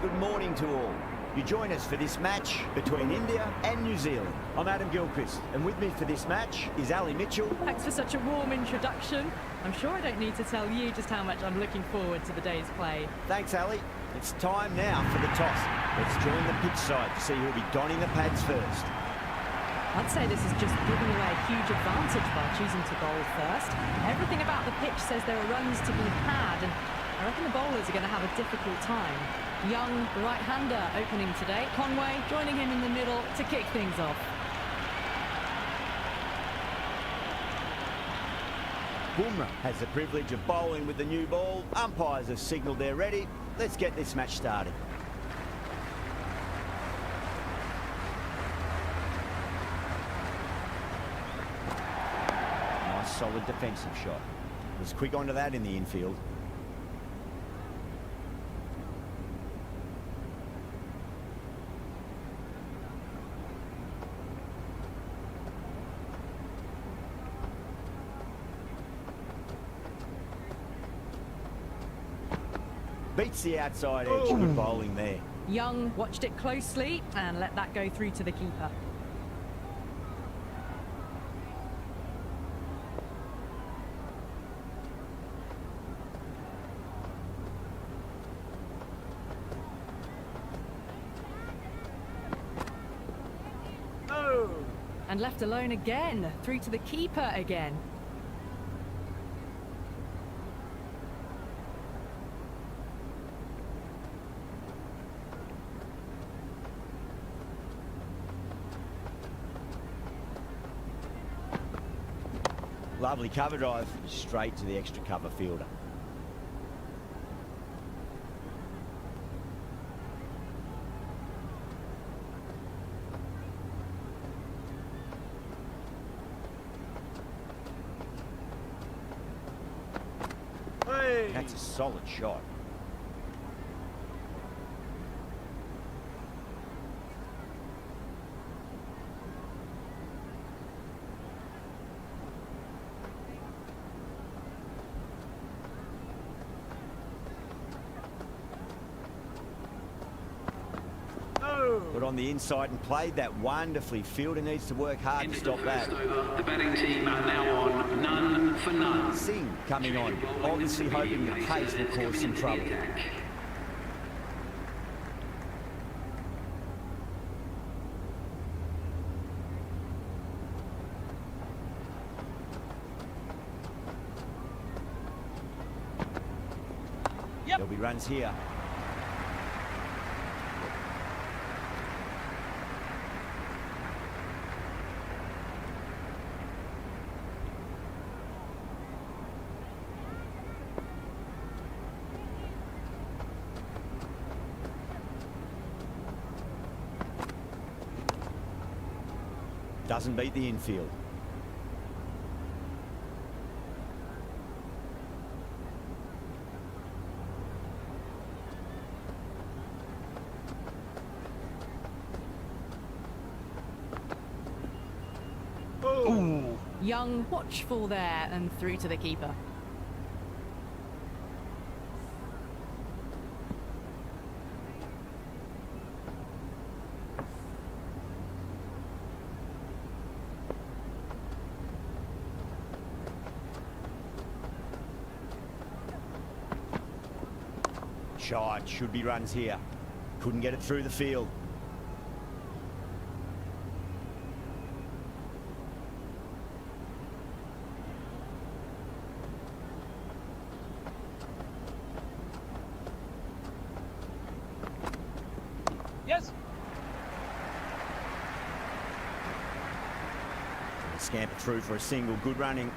good morning to all. You join us for this match between India and New Zealand. I'm Adam Gilchrist, and with me for this match is Ali Mitchell. Thanks for such a warm introduction. I'm sure I don't need to tell you just how much I'm looking forward to the day's play. Thanks, Ali. It's time now for the toss. Let's join the pitch side to see who'll be donning the pads first. I'd say this is just giving away a huge advantage by choosing to bowl first. Everything about the pitch says there are runs to be had, and I reckon the bowlers are going to have a difficult time. Young right-hander opening today. Conway joining him in the middle to kick things off. Bumrah has the privilege of bowling with the new ball. Umpires have signalled they're ready. Let's get this match started. Nice solid defensive shot. Was quick onto that in the infield. Beats the outside edge. Good bowling there. Young watched it closely and let that go through to the keeper. And left alone again, through to the keeper again. Lovely cover drive, straight to the extra cover fielder. Hey. That's a solid shot. Put on the inside and played that wonderfully. Fielder needs to work hard to stop that. The batting team are now on none for none. Singh coming on, obviously hoping the pace will cause some trouble. There'll be runs here. Doesn't beat the infield. Ooh. Young watchful there and through to the keeper. Shot, should be runs here. Couldn't get it through the field. Yes. Scamper through for a single, good running.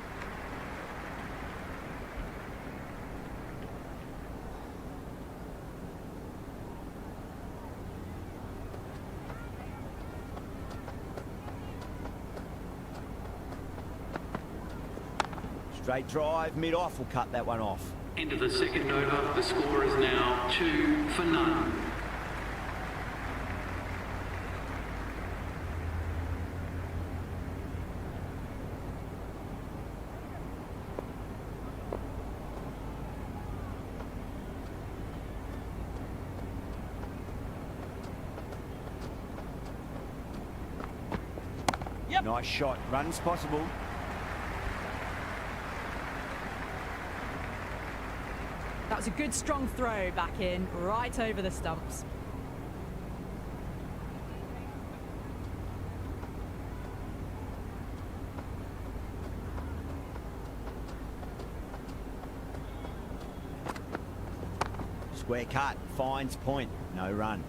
Straight drive, mid-off will cut that one off. Into the second over, the score is now 2 for none. Nice shot. Runs possible. That was a good strong throw back in, right over the stumps. Square cut, finds point, no run.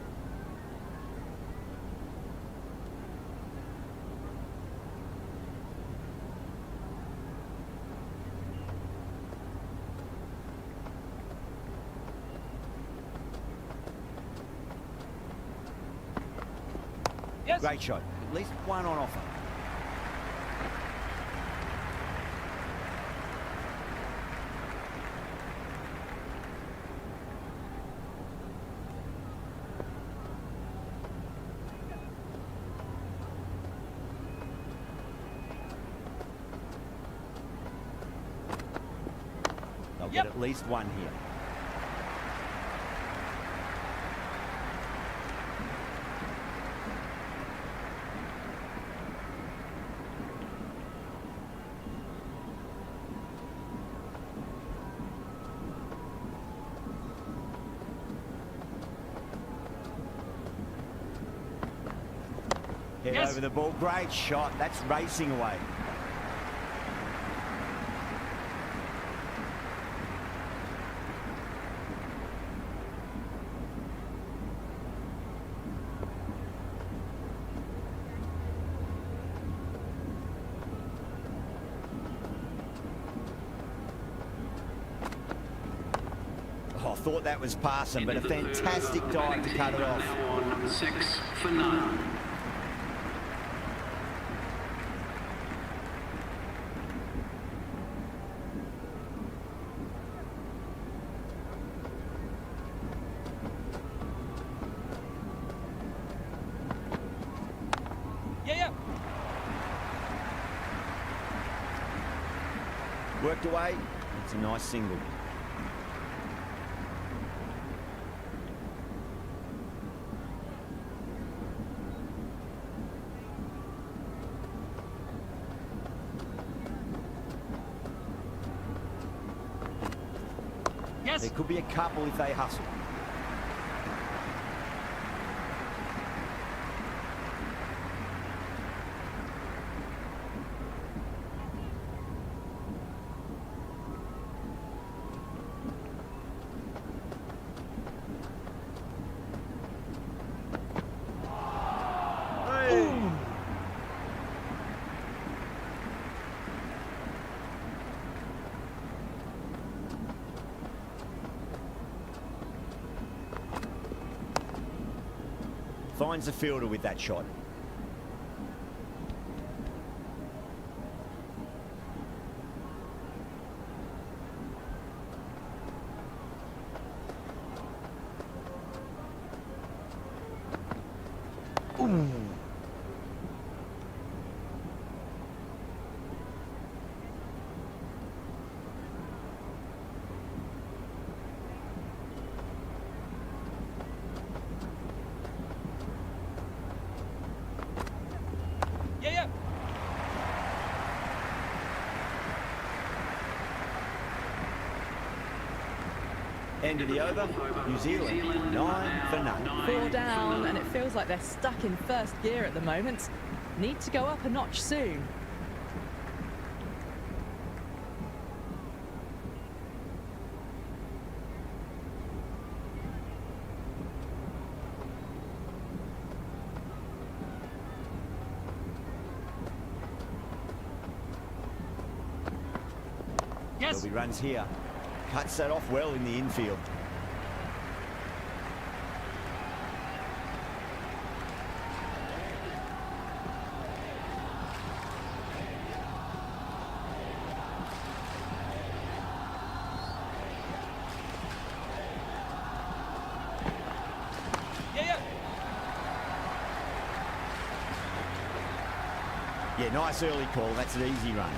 Yes. Great shot, at least one on offer. They'll get at least one here. Head Yes. over the ball, great shot, that's racing away. Oh, I thought that was passing, but a fantastic dive to cut it off. Now on 6 for none. Worked away, it's a nice single. Yes. There could be a couple if they hustle. Finds the fielder with that shot. Ooh. End of the over, New Zealand 9 for none. 4 down, and it feels like they're stuck in first gear at the moment. Need to go up a notch soon. Yes. There'll be runs here. Cuts that off well in the infield. Yeah, nice early call. That's an easy run.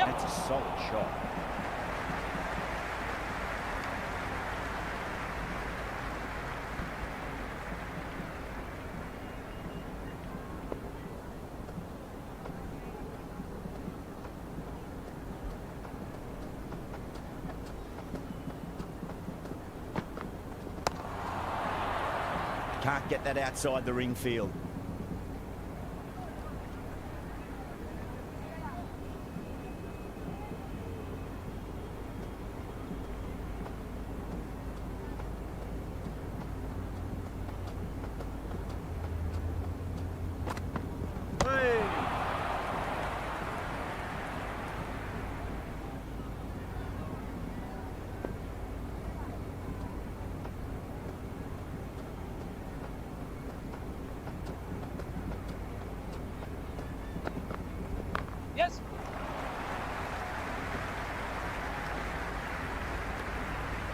That's a solid shot. Can't get that outside the ring field. Yes.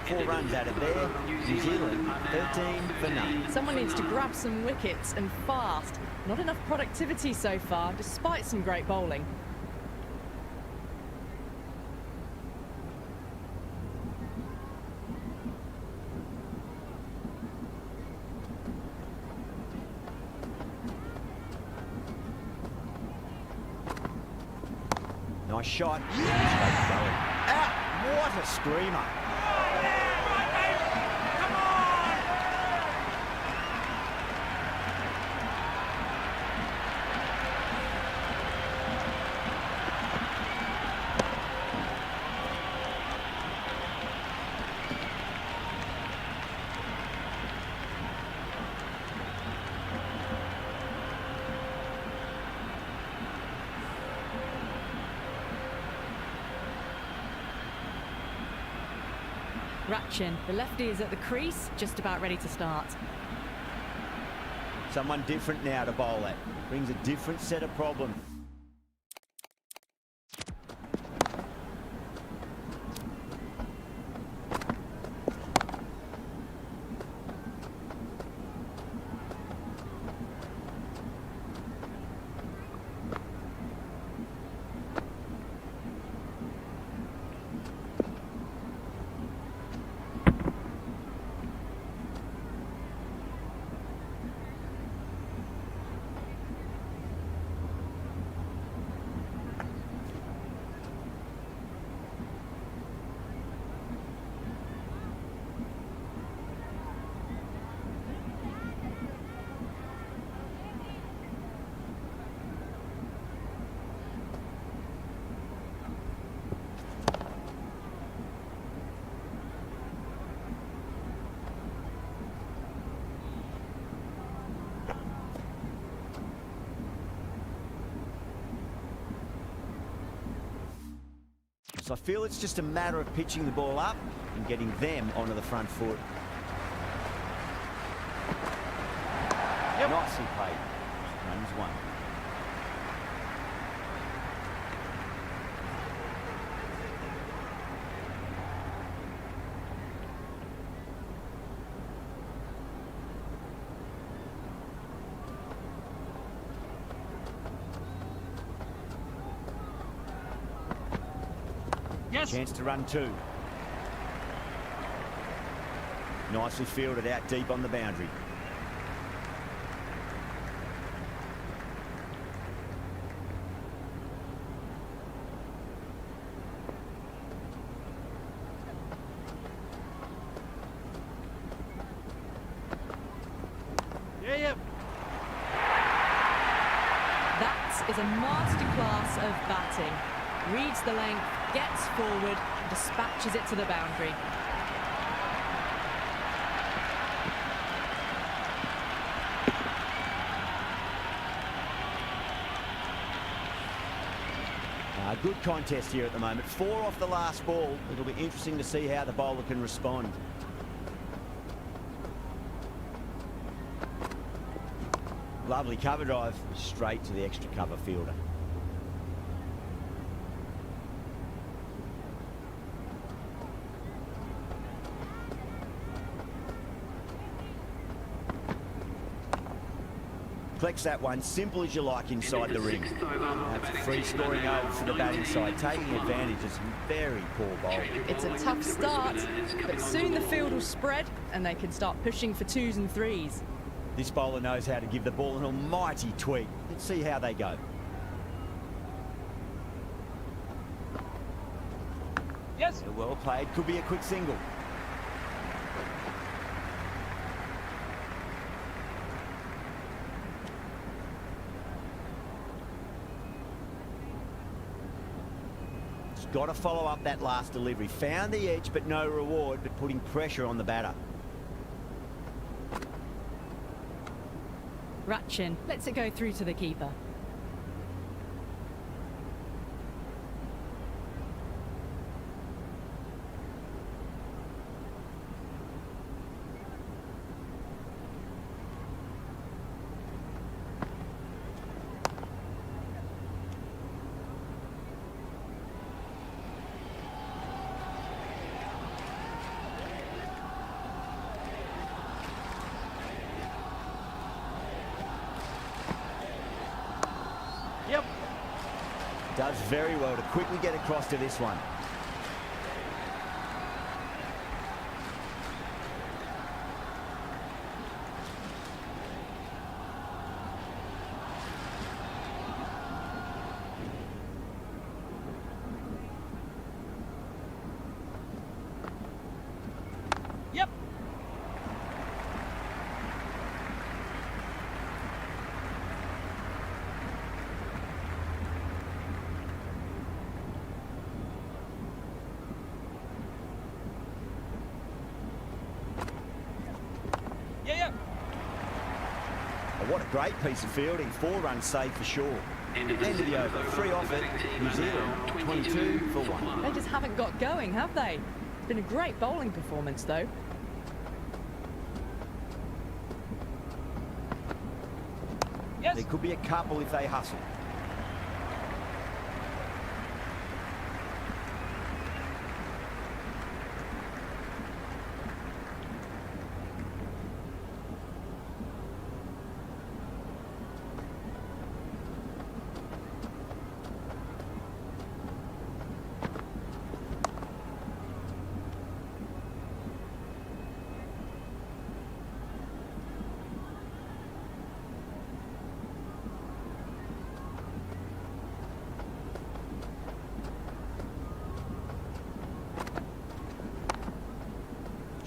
4 runs out of there. New Zealand 13 for none. Someone needs to grab some wickets and fast. Not enough productivity so far, despite some great bowling. Nice shot. Out. What a screamer. Ratchin, the lefty, is at the crease, just about ready to start. Someone different now to bowl at. Brings a different set of problems. So I feel it's just a matter of pitching the ball up and getting them onto the front foot. Yep. Nicely played. Runs 1. Yes. Chance to run 2. Nicely fielded out deep on the boundary. Yeah. That is a masterclass of batting. Reads the length, gets forward, dispatches it to the boundary. Good contest here at the moment. 4 off the last ball. It'll be interesting to see how the bowler can respond. Lovely cover drive, straight to the extra cover fielder. Complex that one, simple as you like inside the ring. Sixth over, That's a the free batting team scoring are now over for the batting 19 side, taking for one. advantage of some very poor bowling. It's a tough start, but soon the field will spread and they can start pushing for 2s and 3s. This bowler knows how to give the ball an almighty tweak. Let's see how they go. Yes. Well played, could be a quick single. Got to follow up that last delivery. Found the edge, but no reward, but putting pressure on the batter. Ratchin lets it go through to the keeper. Yep. Does very well to quickly get across to this one. Yep. Yeah. Oh, what a great piece of fielding. 4 runs saved for sure. End of the over. 3 off it. New Zealand 22 for 1. They just haven't got going, have they? It's been a great bowling performance, though. Yes. There could be a couple if they hustle.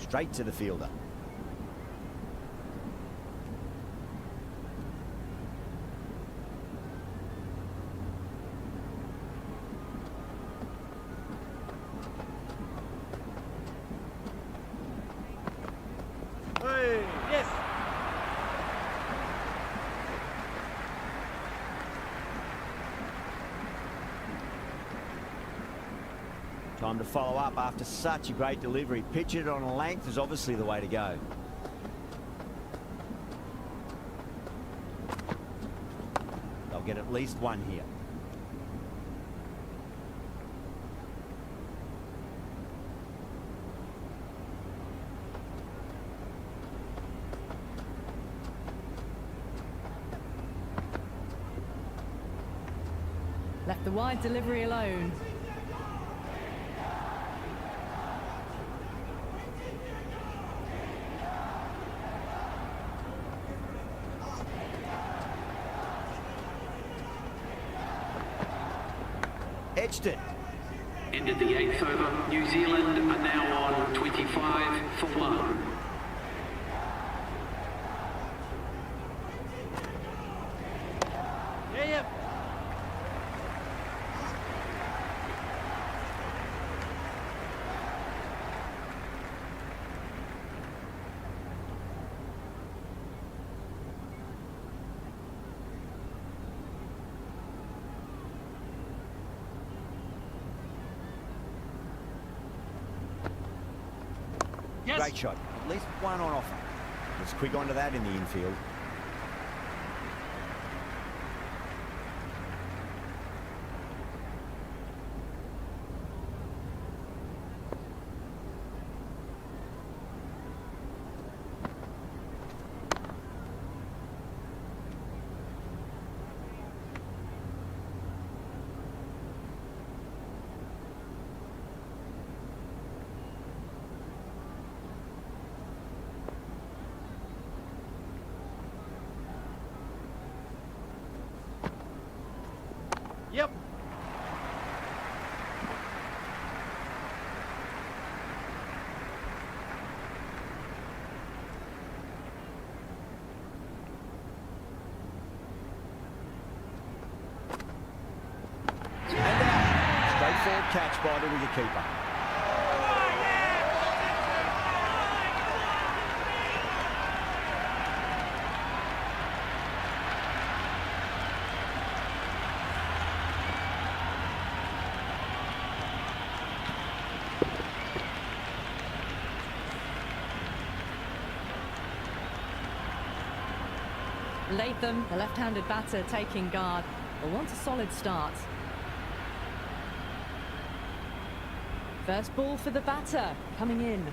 Straight to the fielder. Hey. Yes. Time to follow up after such a great delivery. Pitch it on a length is obviously the way to go. They'll get at least one here. Left the wide delivery alone. Edged it. Ended the 8th over. New Zealand are now on 25 for 1. Yeah. Yes. Great shot. At least one on offer. Let's quick onto that in the infield. catch by the wicketkeeper. Latham, the left-handed batter, taking guard, will want a solid start. First ball for the batter, coming in.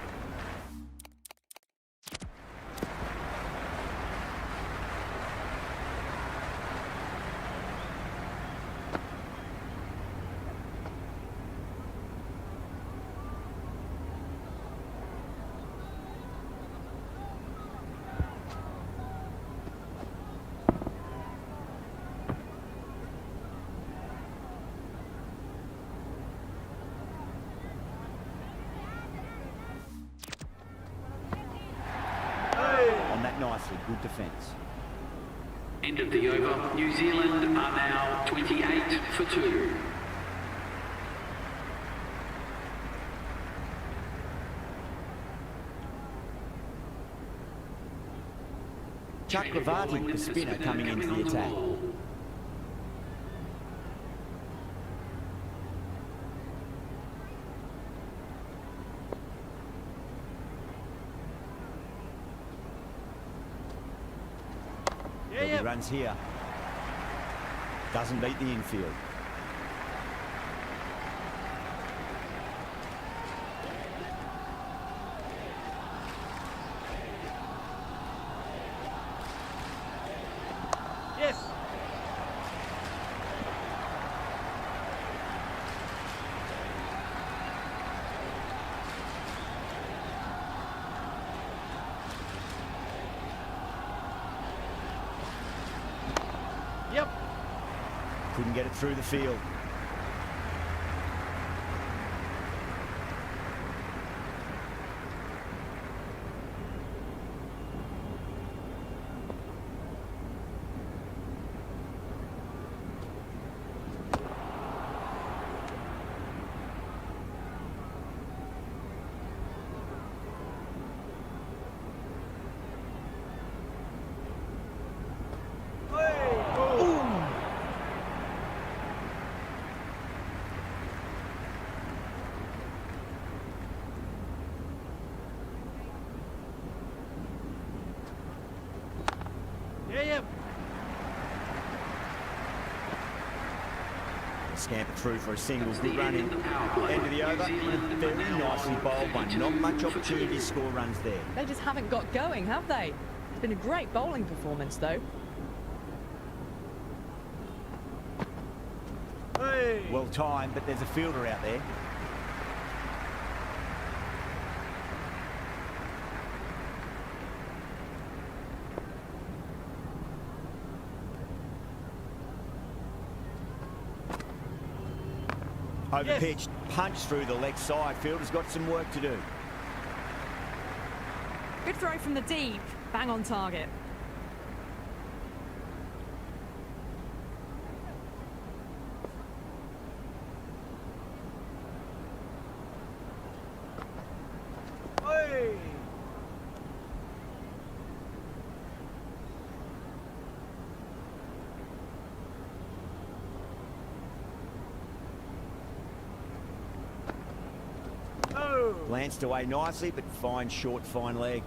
Nicely, good defence. End of the over. New Zealand are now 28 for 2. Chakravarti, the spinner, coming into the attack. He runs here. Doesn't beat the infield. Yes. Yep. Couldn't get it through the field. Scamper through for a single, good run in. End of the over, very nicely bowled one. Not much opportunity to score runs there. They just haven't got going, have they? It's been a great bowling performance, though. Hey. Well timed, but there's a fielder out there. Overpitched, punch through the leg side. Fielder's got some work to do. Good throw from the deep. Bang on target. Hey. Glanced away nicely, but fine, short, fine leg.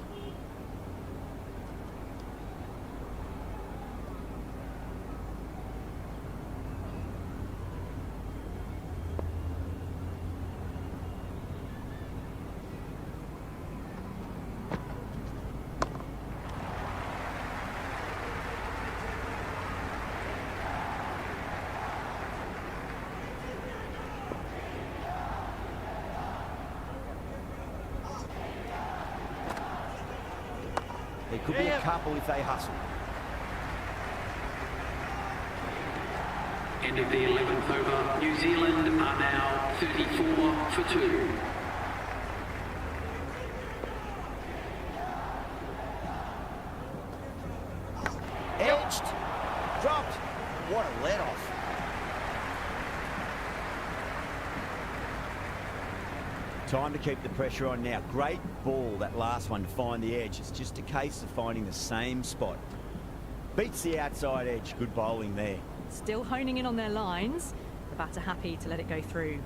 There could be a couple if they hustle. End of the 11th over. New Zealand are now 34 for 2. Edged. Dropped. What a let-off. Time to keep the pressure on now. Great ball, that last one, to find the edge. It's just a case of finding the same spot. Beats the outside edge. Good bowling there. Still honing in on their lines. The batter happy to let it go through.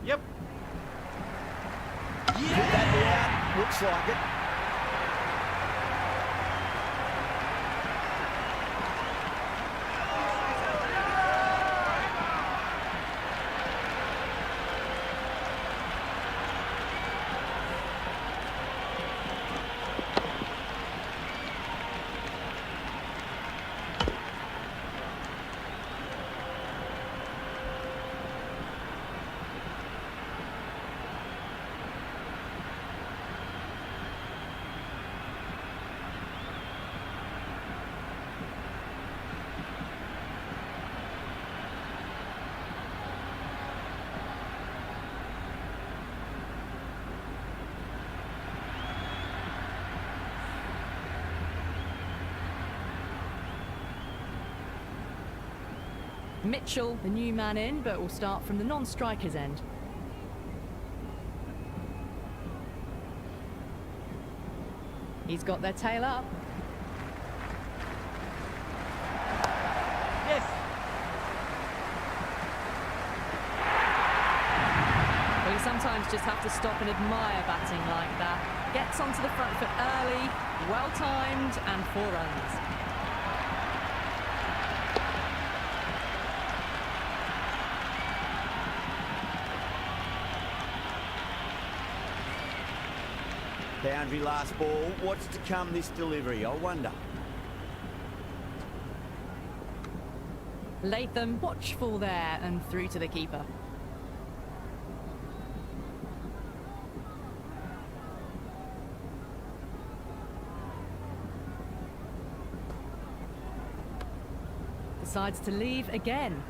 Yep. Could that be out? Looks like it. Mitchell, the new man in, but will start from the non-striker's end. He's got their tail up. Yes. Well, you sometimes just have to stop and admire batting like that. Gets onto the front foot early, well-timed, and 4 runs. Boundary last ball. What's to come this delivery, I wonder? Latham, watchful there, and through to the keeper. Decides to leave again.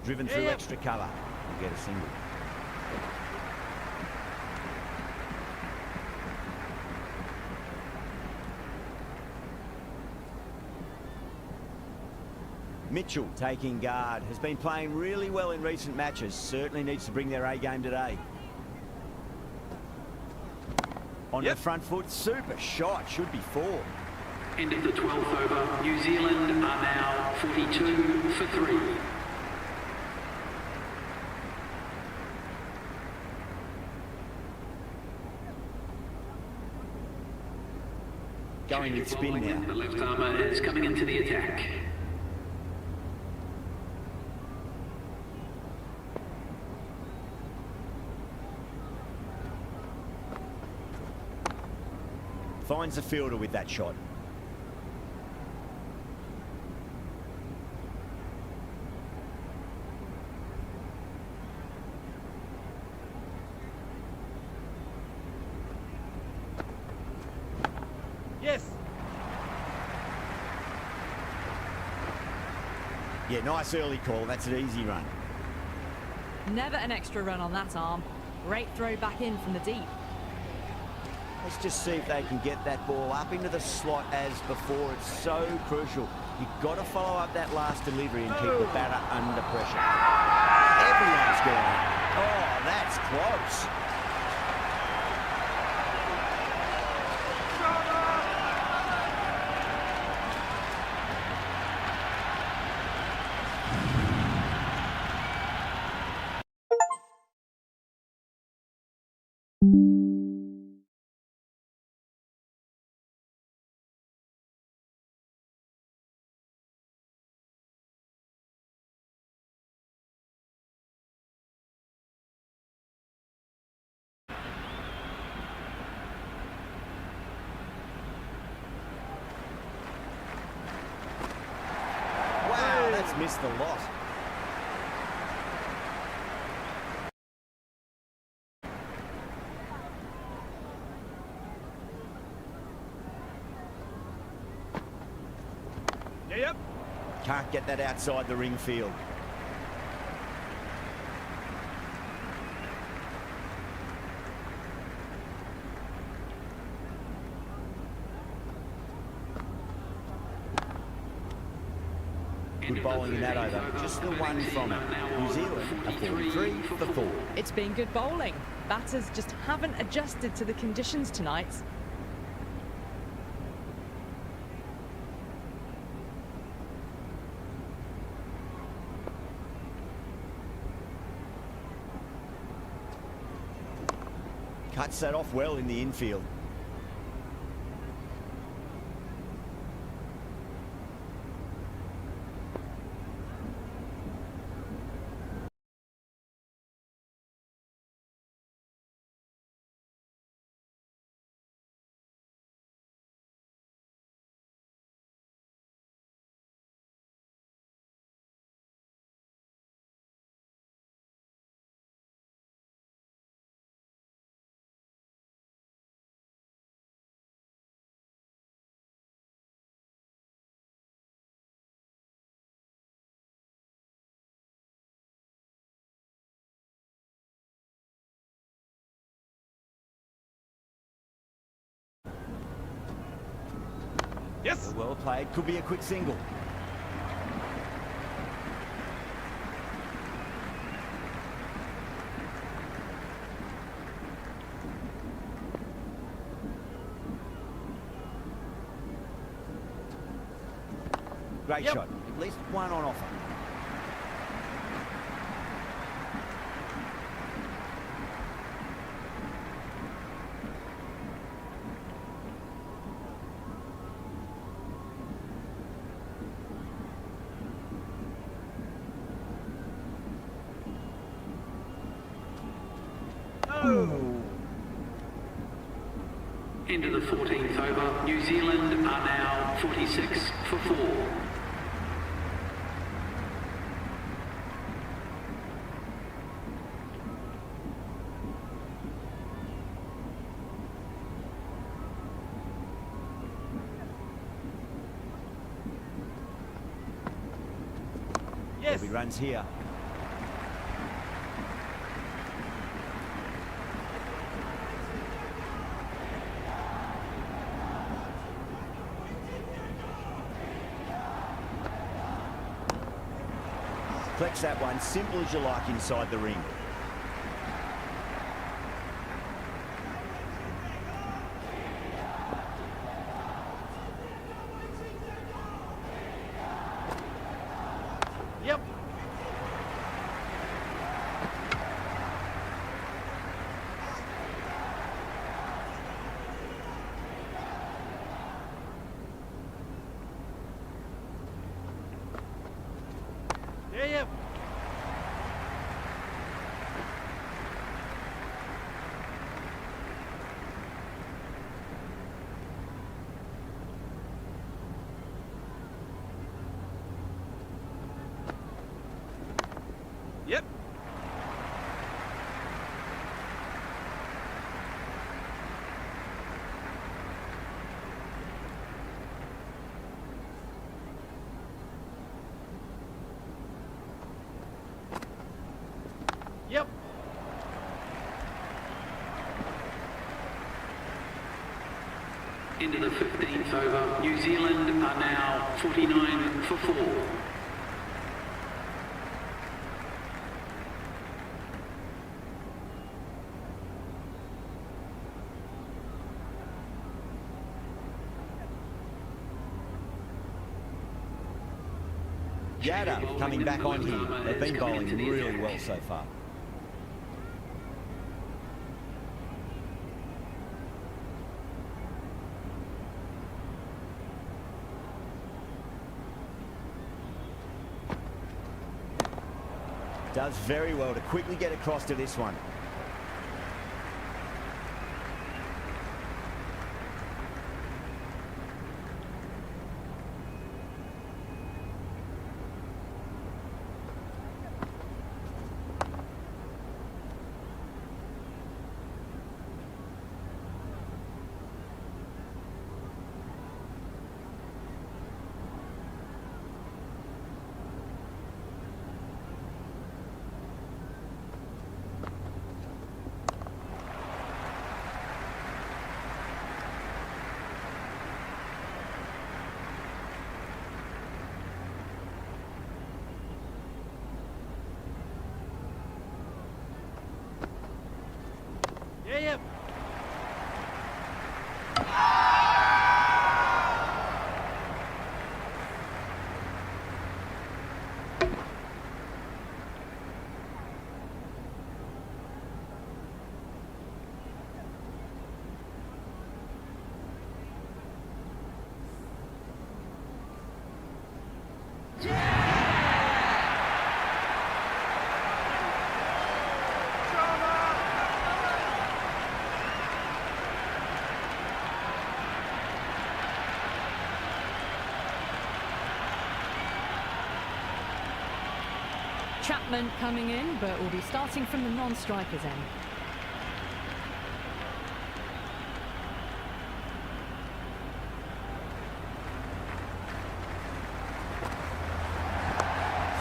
Driven through extra cover. We'll get a single. Mitchell taking guard. Has been playing really well in recent matches. Certainly needs to bring their A game today. On the front foot. Super shot. Should be 4. End of the 12th over. New Zealand are now 42 for 3. Going with spin now. The left armour is coming into the attack. Finds the fielder with that shot. Yes. Yeah, nice early call. That's an easy run. Never an extra run on that arm. Great throw back in from the deep. Let's just see if they can get that ball up into the slot as before. It's so crucial. You've got to follow up that last delivery and keep the batter under pressure. Everyone's gone. Oh, that's close. That's missed a lot. Yep. Can't get that outside the ring field. bowling in that over. Just the one from it. New Zealand are 43 for 4. It's been good bowling. Batters just haven't adjusted to the conditions tonight. Cuts that off well in the infield. Yes. Well played. Could be a quick single. Great shot. At least one on offer. End of the 14th over. New Zealand are now 46 for 4. Yes. There'll be runs here. Flex that one, simple as you like inside the ring. Yep. Yeah. Yep. Yep. Into the 15th over. New Zealand are now 49 for 4. Agar coming back on here. They've been bowling really well so far. Does very well to quickly get across to this one. Chapman coming in, but will be starting from the non-strikers end.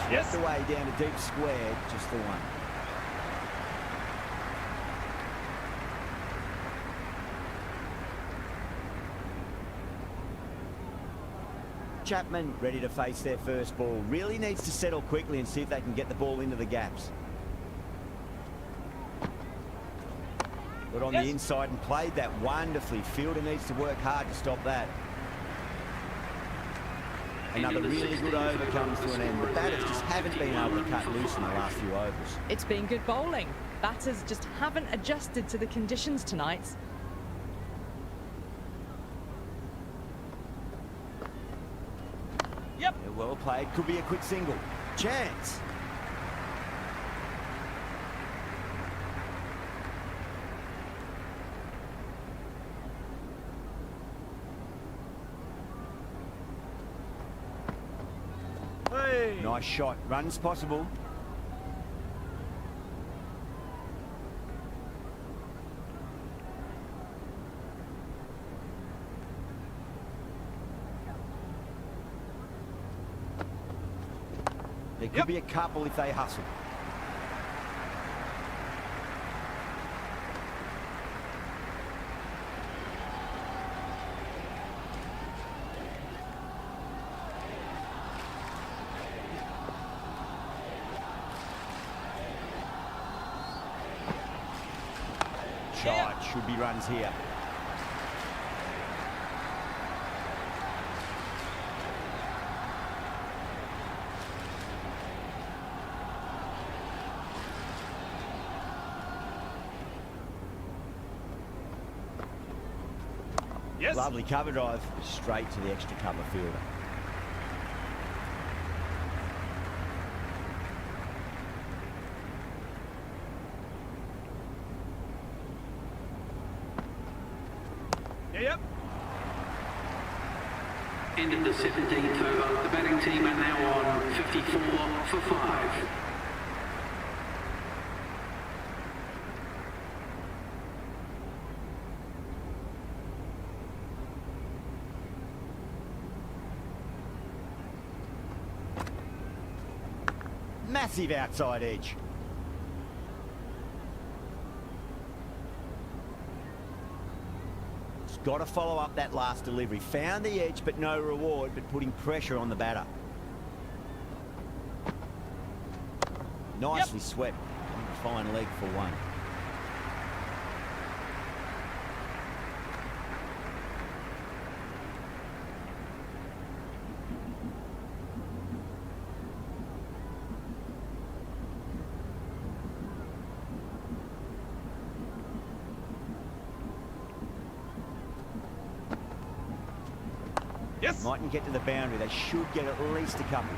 Swept away down a deep square, just the one. Chapman ready to face their first ball. Really needs to settle quickly and see if they can get the ball into the gaps. Got on the inside and played that wonderfully. Fielder needs to work hard to stop that. Another really good over comes to an end. The batters just haven't been able to cut loose in the last few overs. It's been good bowling. Batters just haven't adjusted to the conditions tonight. Yep. Yeah, well played. Could be a quick single. Chance. Hey. Nice shot. Runs possible. There could be a couple if they hustle. Shot. Should be runs here. Yes. Lovely cover drive, straight to the extra cover fielder. Yep. End of the 17th over. The batting team are now on 54 for 5. Massive outside edge. Got to follow up that last delivery. Found the edge, but no reward, but putting pressure on the batter. Nicely swept. Fine leg for one. Yes. Mightn't get to the boundary. They should get at least a couple.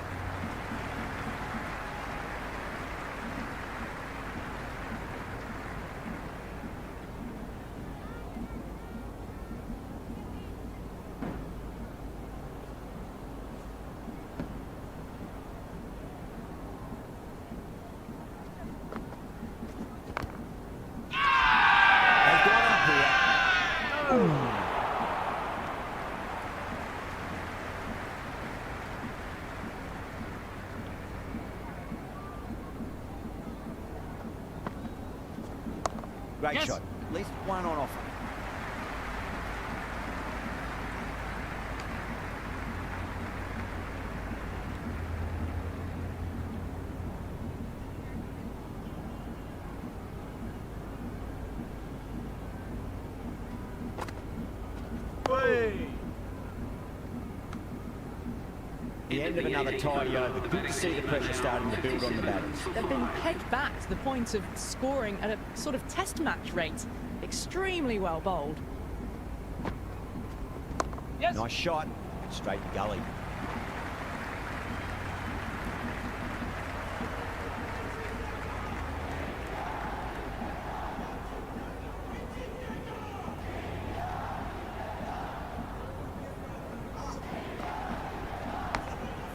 They've gone up here. Great shot. At least one on offer. Hey. The end of another tidy over. Good to see the pressure starting to build on the batters. They've been pegged back to the point of scoring at a sort of test match rate. Extremely well bowled. Yes. Nice shot. Straight gully.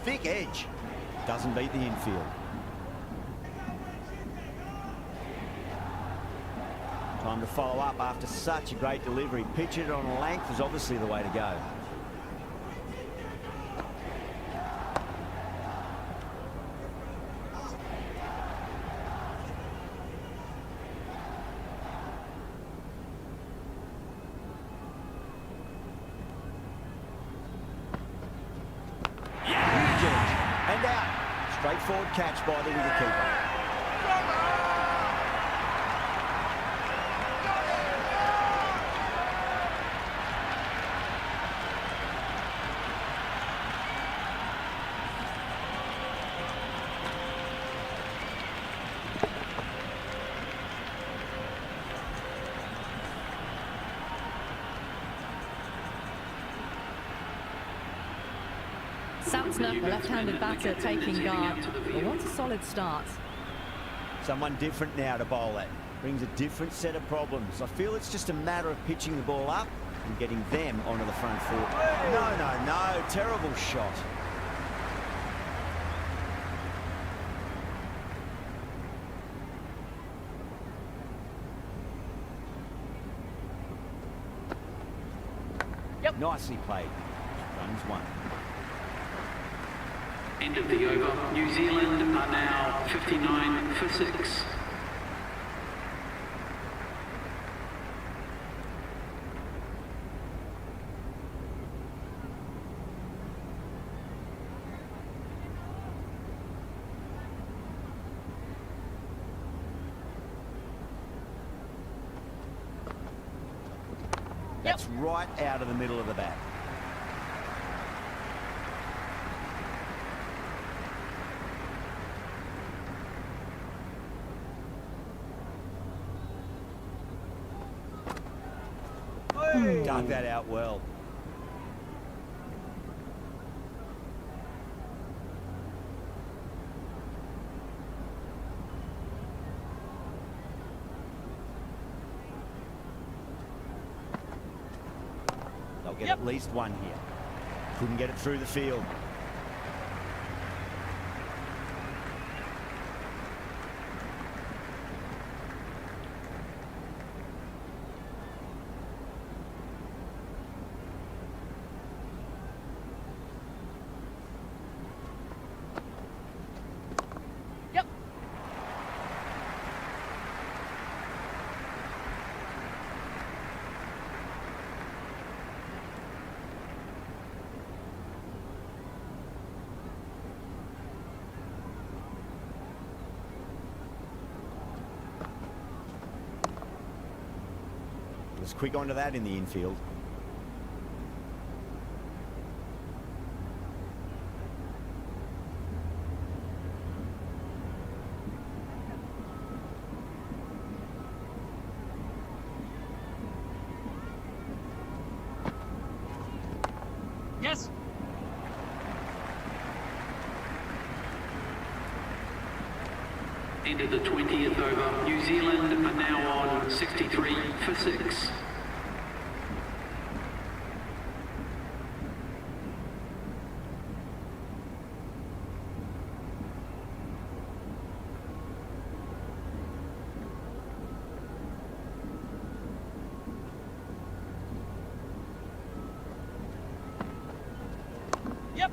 Thick edge. Doesn't beat the infield. Time to follow up after such a great delivery. Pitch it on length is obviously the way to go. And out. Straightforward catch by the wicketkeeper. Santner, the left-handed batter, taking guard. But wants a solid start. Someone different now to bowl at. Brings a different set of problems. I feel it's just a matter of pitching the ball up and getting them onto the front foot. No. Terrible shot. Nicely played. Runs one. End of the over. New Zealand are now 59 for 6. That's right out of the middle of the bat. Dug that out well. They'll get at least one here. Couldn't get it through the field. Was quick onto that in the infield. Yes. End of the 20th over. New Zealand are now on 63 for 6. Yep.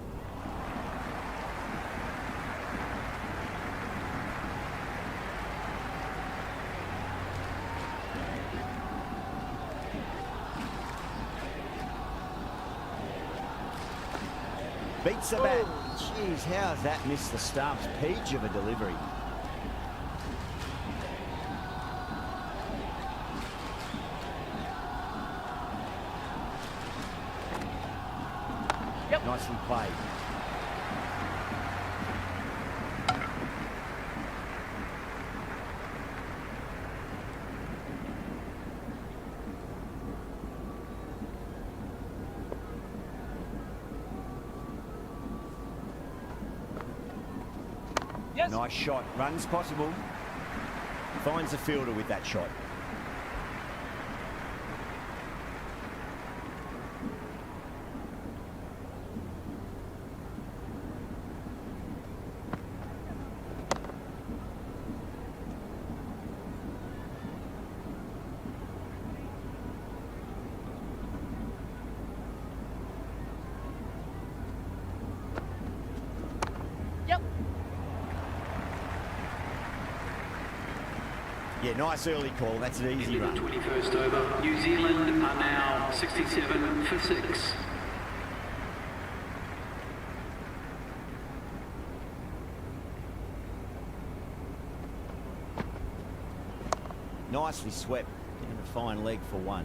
Beats the bat. Jeez, how's that missed the stumps? Peach of a delivery. Nicely played. Yes. Nice shot. Runs possible. Finds the fielder with that shot. Yeah, nice early call. That's an easy Into the run. 21st over, New Zealand are now 67 for 6. Nicely swept. Getting a fine leg for one.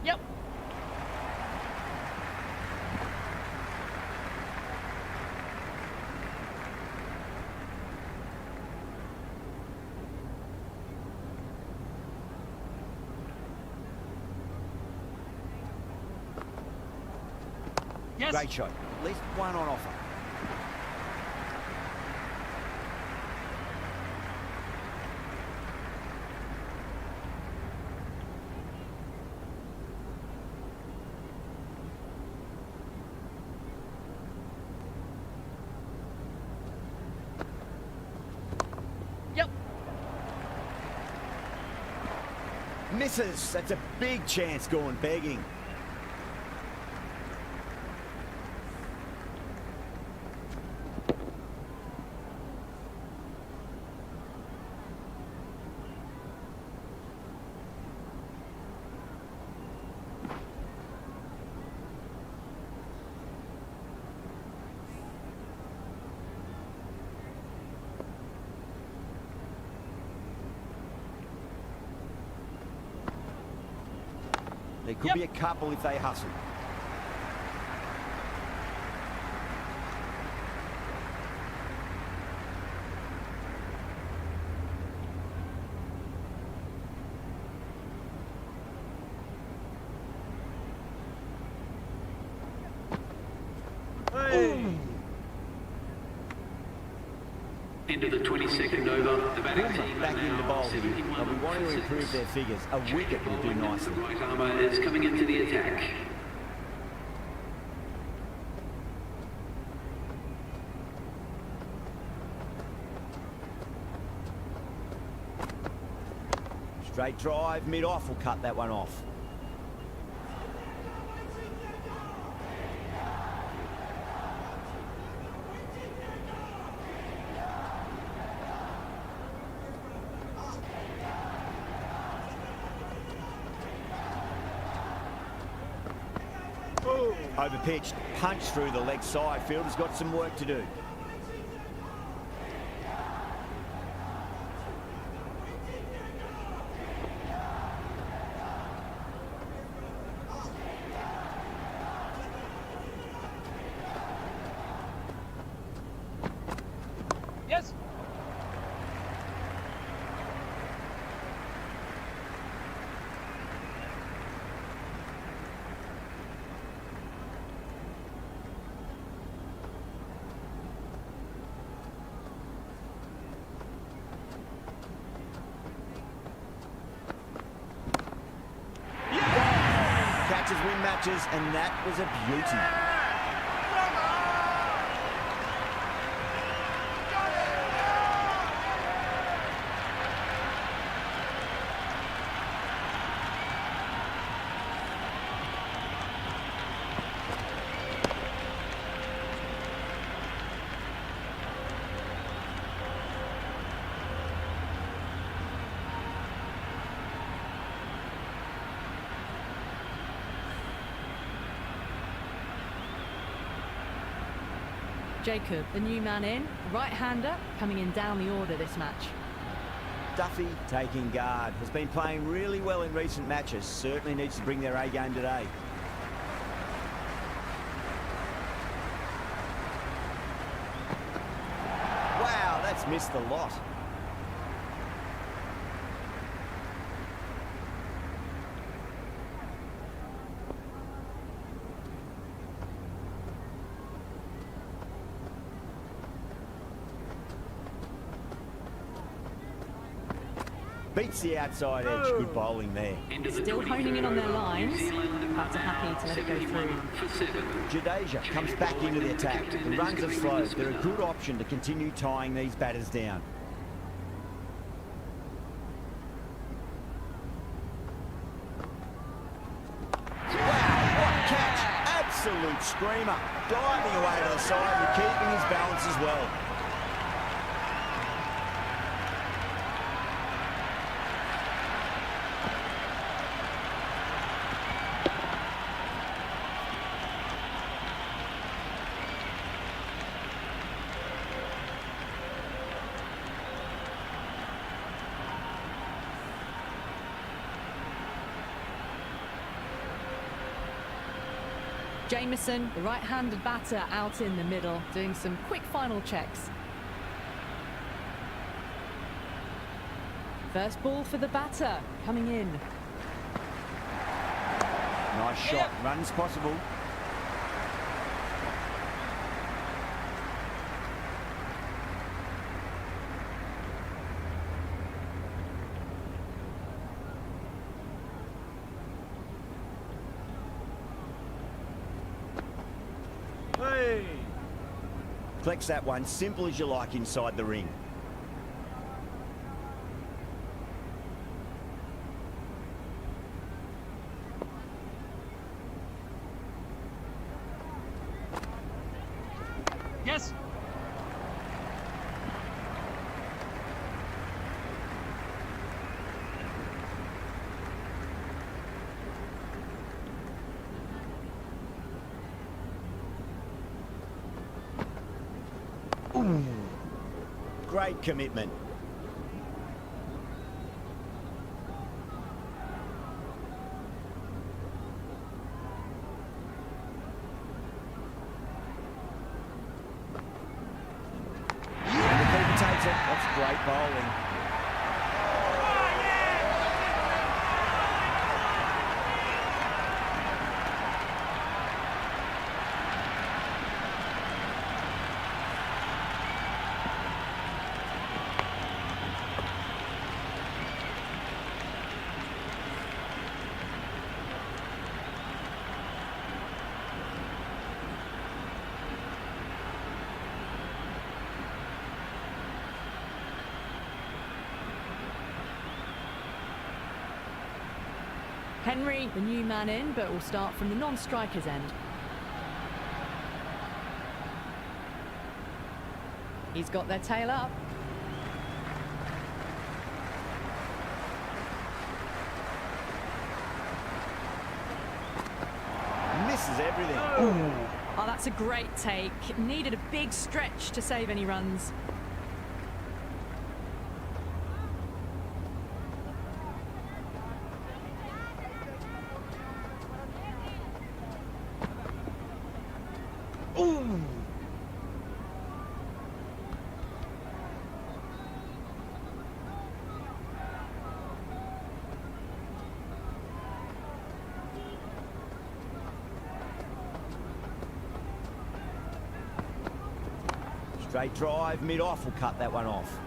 Yep. Yes. Great shot. At least one on offer. Yep. Misses. That's a big chance going begging. There could be a couple if they hustle. Into the 22nd over, the batting team Back are in the now bowl here. 71 They'll be wanting for to 6. improve their figures. A wicket will do nicely. The right armour is coming into the attack. Straight drive, mid-off will cut that one off. Overpitched, punch through the leg side. Fielder's got some work to do. Yes. Catches win matches, and that was a beauty. Jacob, the new man in, right-hander, coming in down the order this match. Duffy taking guard. Has been playing really well in recent matches. Certainly needs to bring their A game today. Wow, that's missed the lot. Oh. Beats the outside edge. Good bowling there. Into the Still honing in on their 23rd over, lines. New Zealand Perhaps are happy now to let it go 71 through. for 7. Jadeja comes back into the attack. The runs are slow. They're a good option to continue tying these batters down. absolute screamer. Diving away to the side and keeping his balance as well. Jamieson, the right-handed batter, out in the middle, doing some quick final checks. First ball for the batter, coming in. Nice shot, runs possible. Hey! Collects that one, simple as you like inside the ring. Yes! Ooh, great commitment. And the keeper takes it. That's great bowling. Henry, the new man in, but will start from the non-striker's end. He's got their tail up. Misses everything. Oh, that's a great take. Needed a big stretch to save any runs. Ooh. Straight drive, mid-off will cut that one off.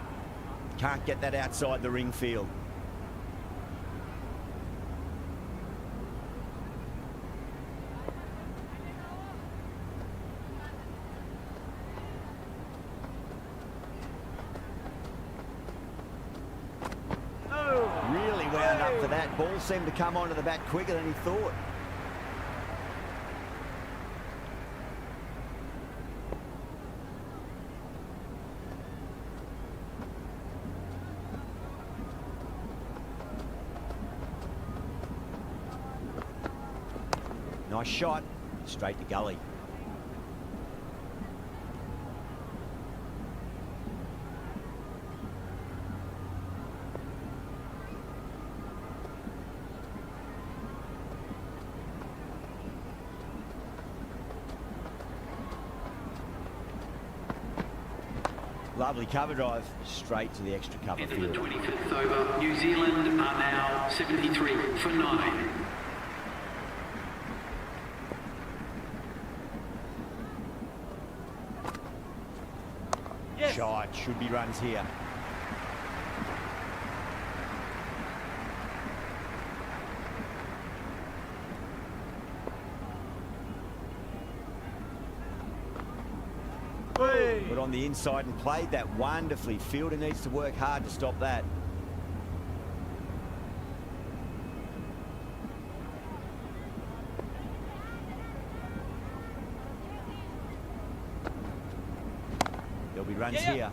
Can't get that outside the ring field. Really wound up for that. Ball seemed to come onto the bat quicker than he thought. Nice shot, straight to gully. Lovely cover drive, straight to the extra cover Into the field. 25th over, New Zealand are now 73 for 9. Yes! Shot, should be runs here. Hey! But on the inside and played that wonderfully. Fielder needs to work hard to stop that. be runs here.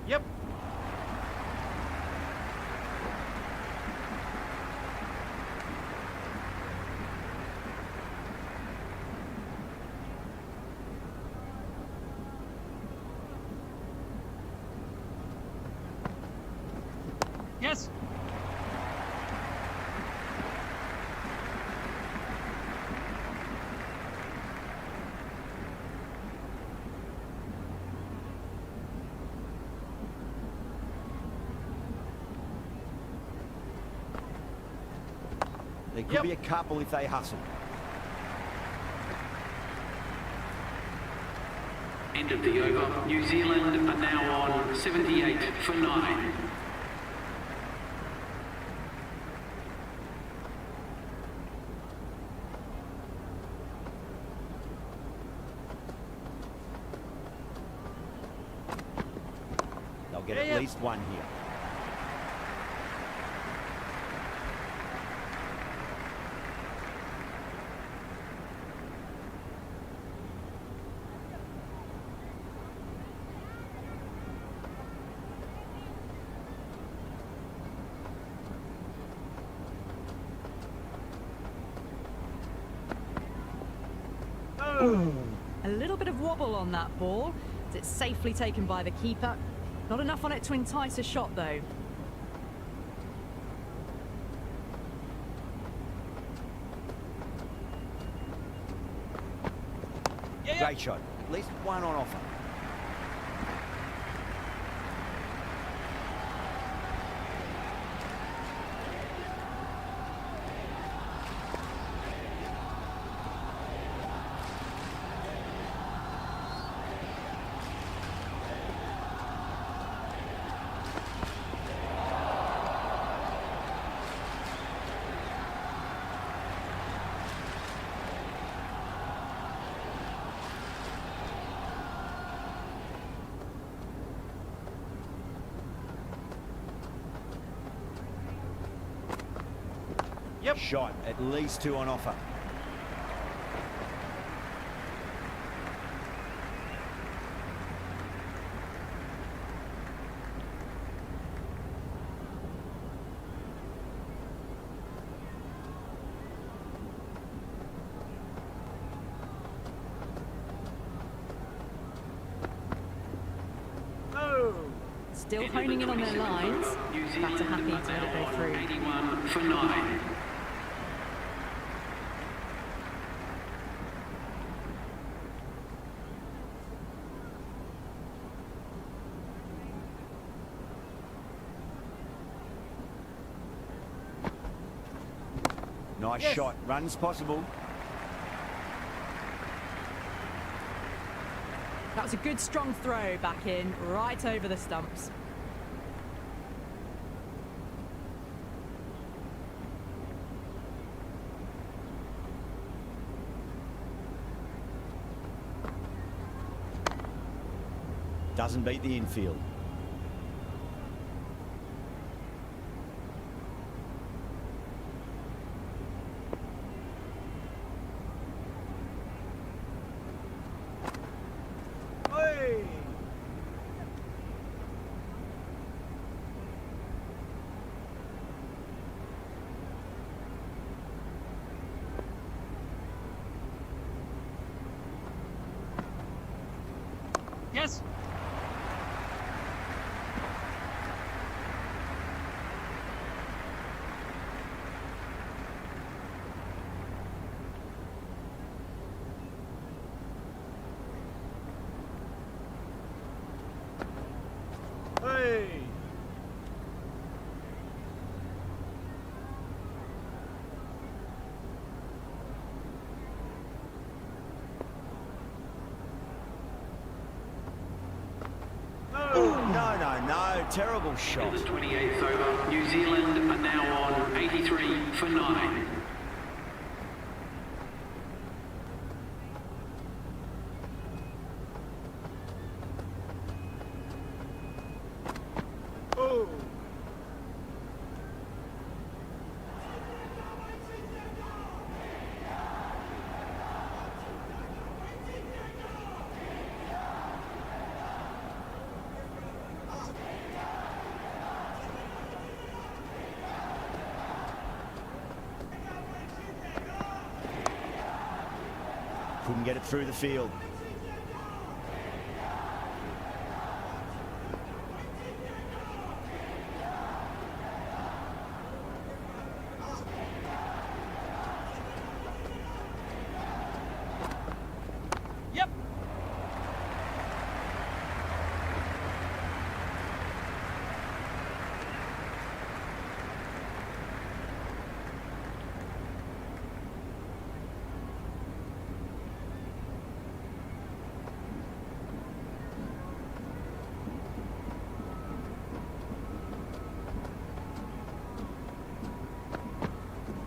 Yep. Yes. There could be a couple if they hustle. End of the over. New Zealand are now on 78 for 9. They'll get at least one here. A little bit of wobble on that ball. It's safely taken by the keeper. Not enough on it to entice a shot, though. Great shot. At least one on offer. Yep. Shot. At least two on offer. Still honing in on their lines. Batter happy to let it go through. 81 for 9. Nice shot. Runs possible. That was a good strong throw back in, right over the stumps. Doesn't beat the infield. Hey. Yes. Hey. No. Terrible shot. The 28th over. New Zealand are now on 83 for 9. couldn't get it through the field. Yep.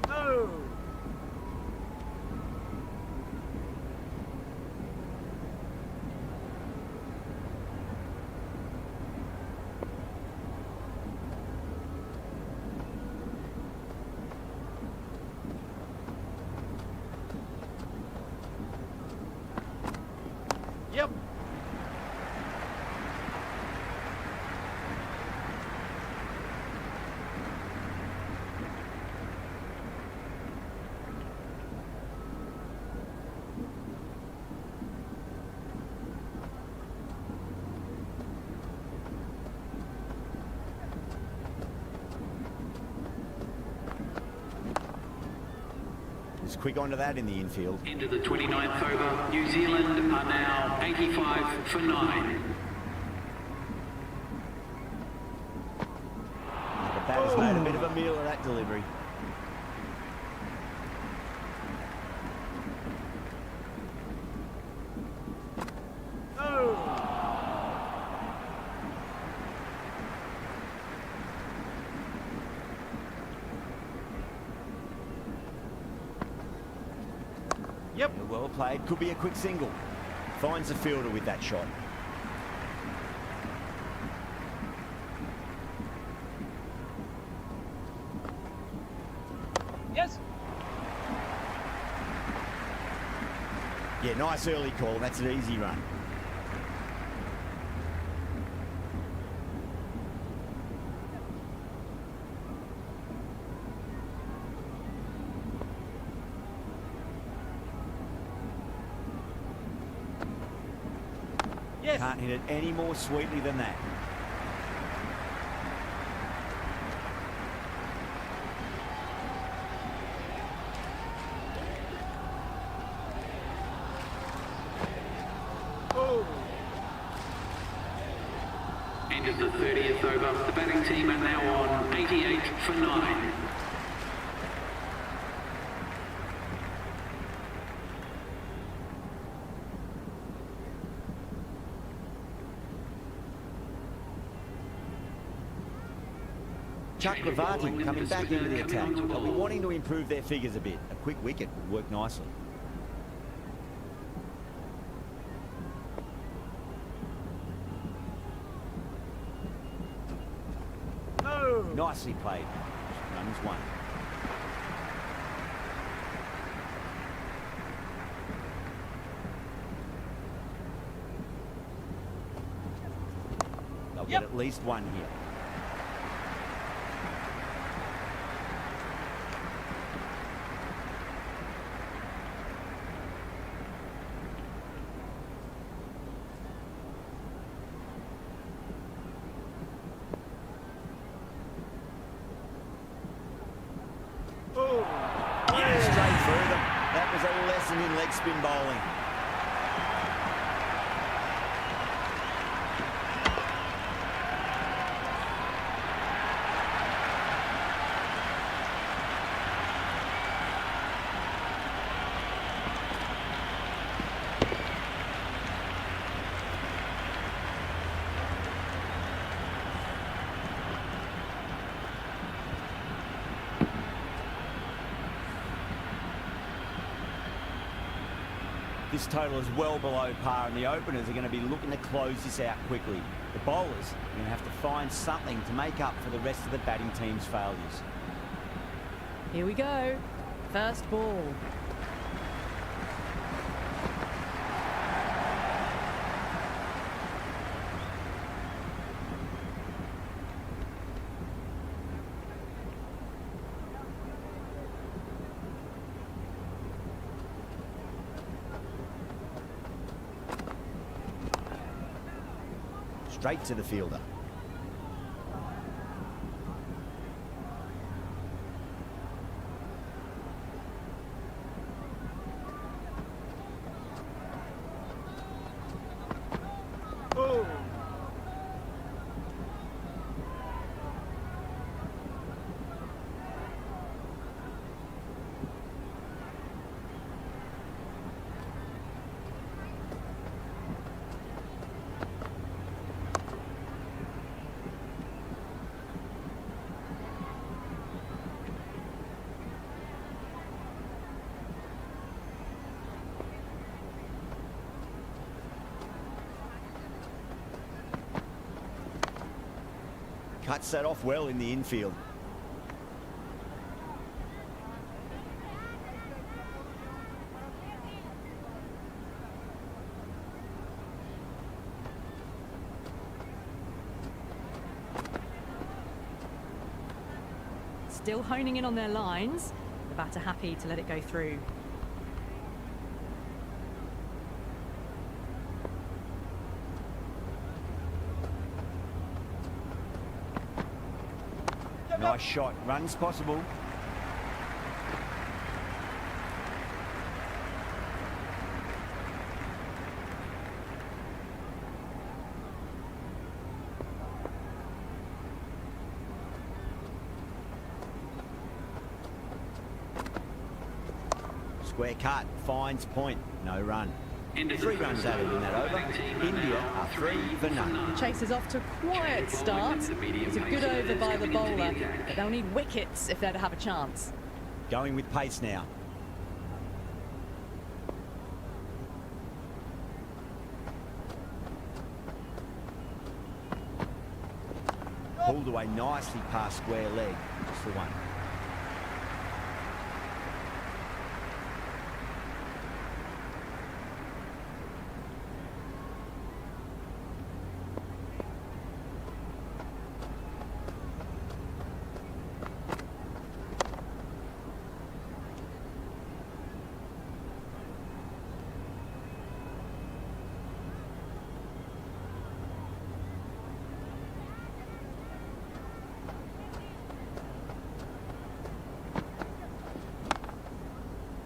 Oh. Yep. He's quick onto that in the infield. Into the 29th over, New Zealand are now 85 for 9. The batter's made a bit of a meal of that delivery. Oh. Yep. Well played. Could be a quick single. Finds the fielder with that shot. Yes. Yeah, nice early call. That's an easy run. Yes. Can't hit it any more sweetly than that. Oh. End of the 30th over, the batting team are now on 88 for 9. Chakravarti coming back into the attack. They'll be wanting to improve their figures a bit. A quick wicket would work nicely. No. Nicely played. Runs one. They'll get at least one here. Oh. Yeah, straight through them. That was a lesson in leg spin bowling. This total is well below par, and the openers are going to be looking to close this out quickly. The bowlers are going to have to find something to make up for the rest of the batting team's failures. Here we go. First ball. straight to the fielder. Oh. Cuts that off well in the infield. Still honing in on their lines. The batter happy to let it go through. Nice shot. Runs possible. Square cut. Finds point. No run. 3 runs added in that over. India are 3 for none. Chasers off to a quiet start. It's a good over by the bowler, but they'll need wickets if they're to have a chance. Going with pace now. Pulled away nicely past square leg. That's the one.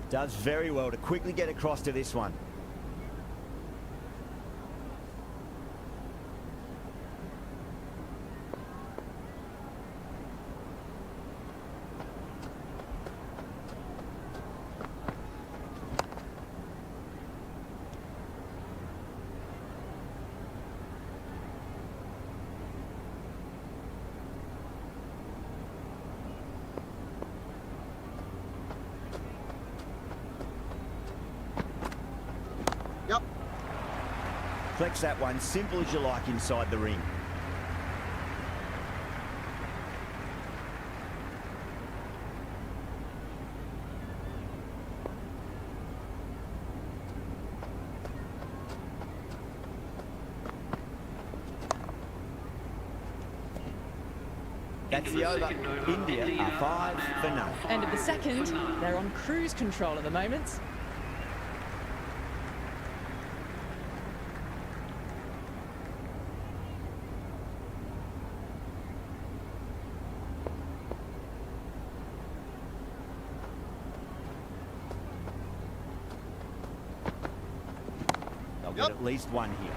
Does very well to quickly get across to this one. Yep. Flex that one, simple as you like inside the ring. That's the over. India are 5 for none. End of the second. They're on cruise control at the moment. They'll get at least one here.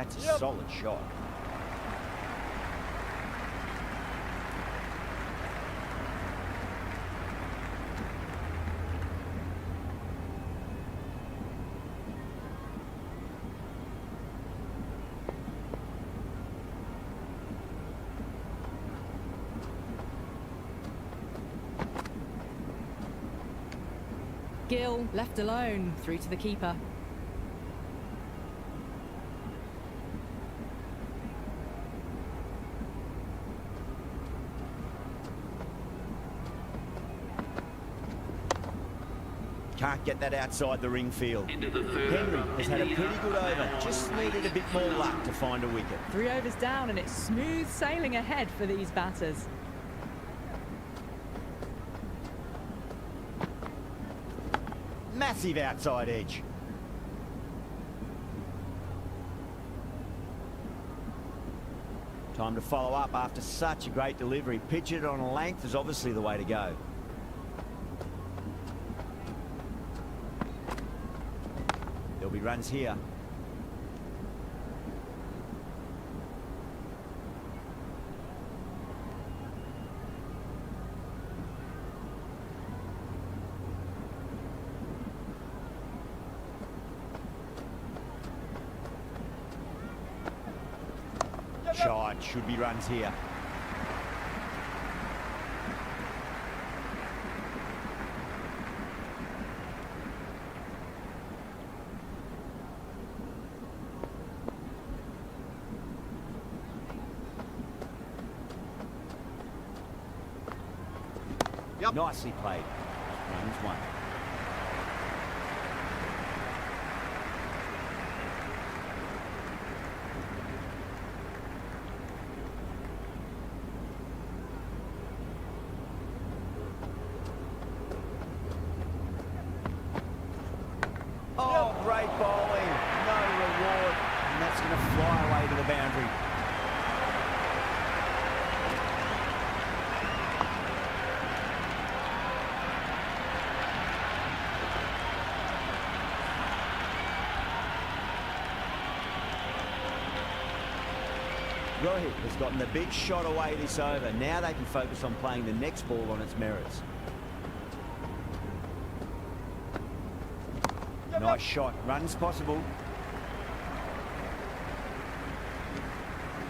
That's a solid shot. Gill, left alone, through to the keeper. Can't get that outside the ring field. Into the third Henry over. has had a India pretty good are over. now Just on needed a bit more luck to find a wicket. 3 overs down and it's smooth sailing ahead for these batters. Massive outside edge. Time to follow up after such a great delivery. Pitch it on a length is obviously the way to go. There'll be runs here. Shot, should be runs here. Yep. Nicely played. Runs one. Oh, great bowling. No reward. And that's going to fly away to the boundary. Rohit has gotten the big shot away this over. Now they can focus on playing the next ball on its merits. Nice shot. Runs possible.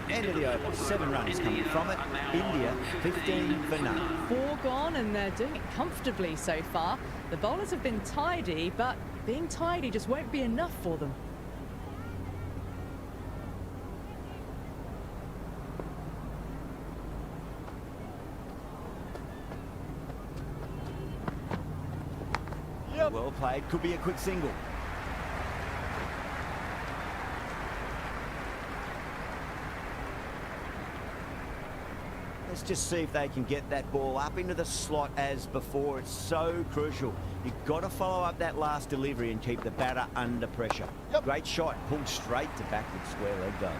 End of the over. 7 runs coming from it. India 15 for none. 4 gone and they're doing it comfortably so far. The bowlers have been tidy, but being tidy just won't be enough for them. Well played. Could be a quick single. Let's just see if they can get that ball up into the slot as before. It's so crucial. You've got to follow up that last delivery and keep the batter under pressure. Great shot. Pulled straight to backward square leg though.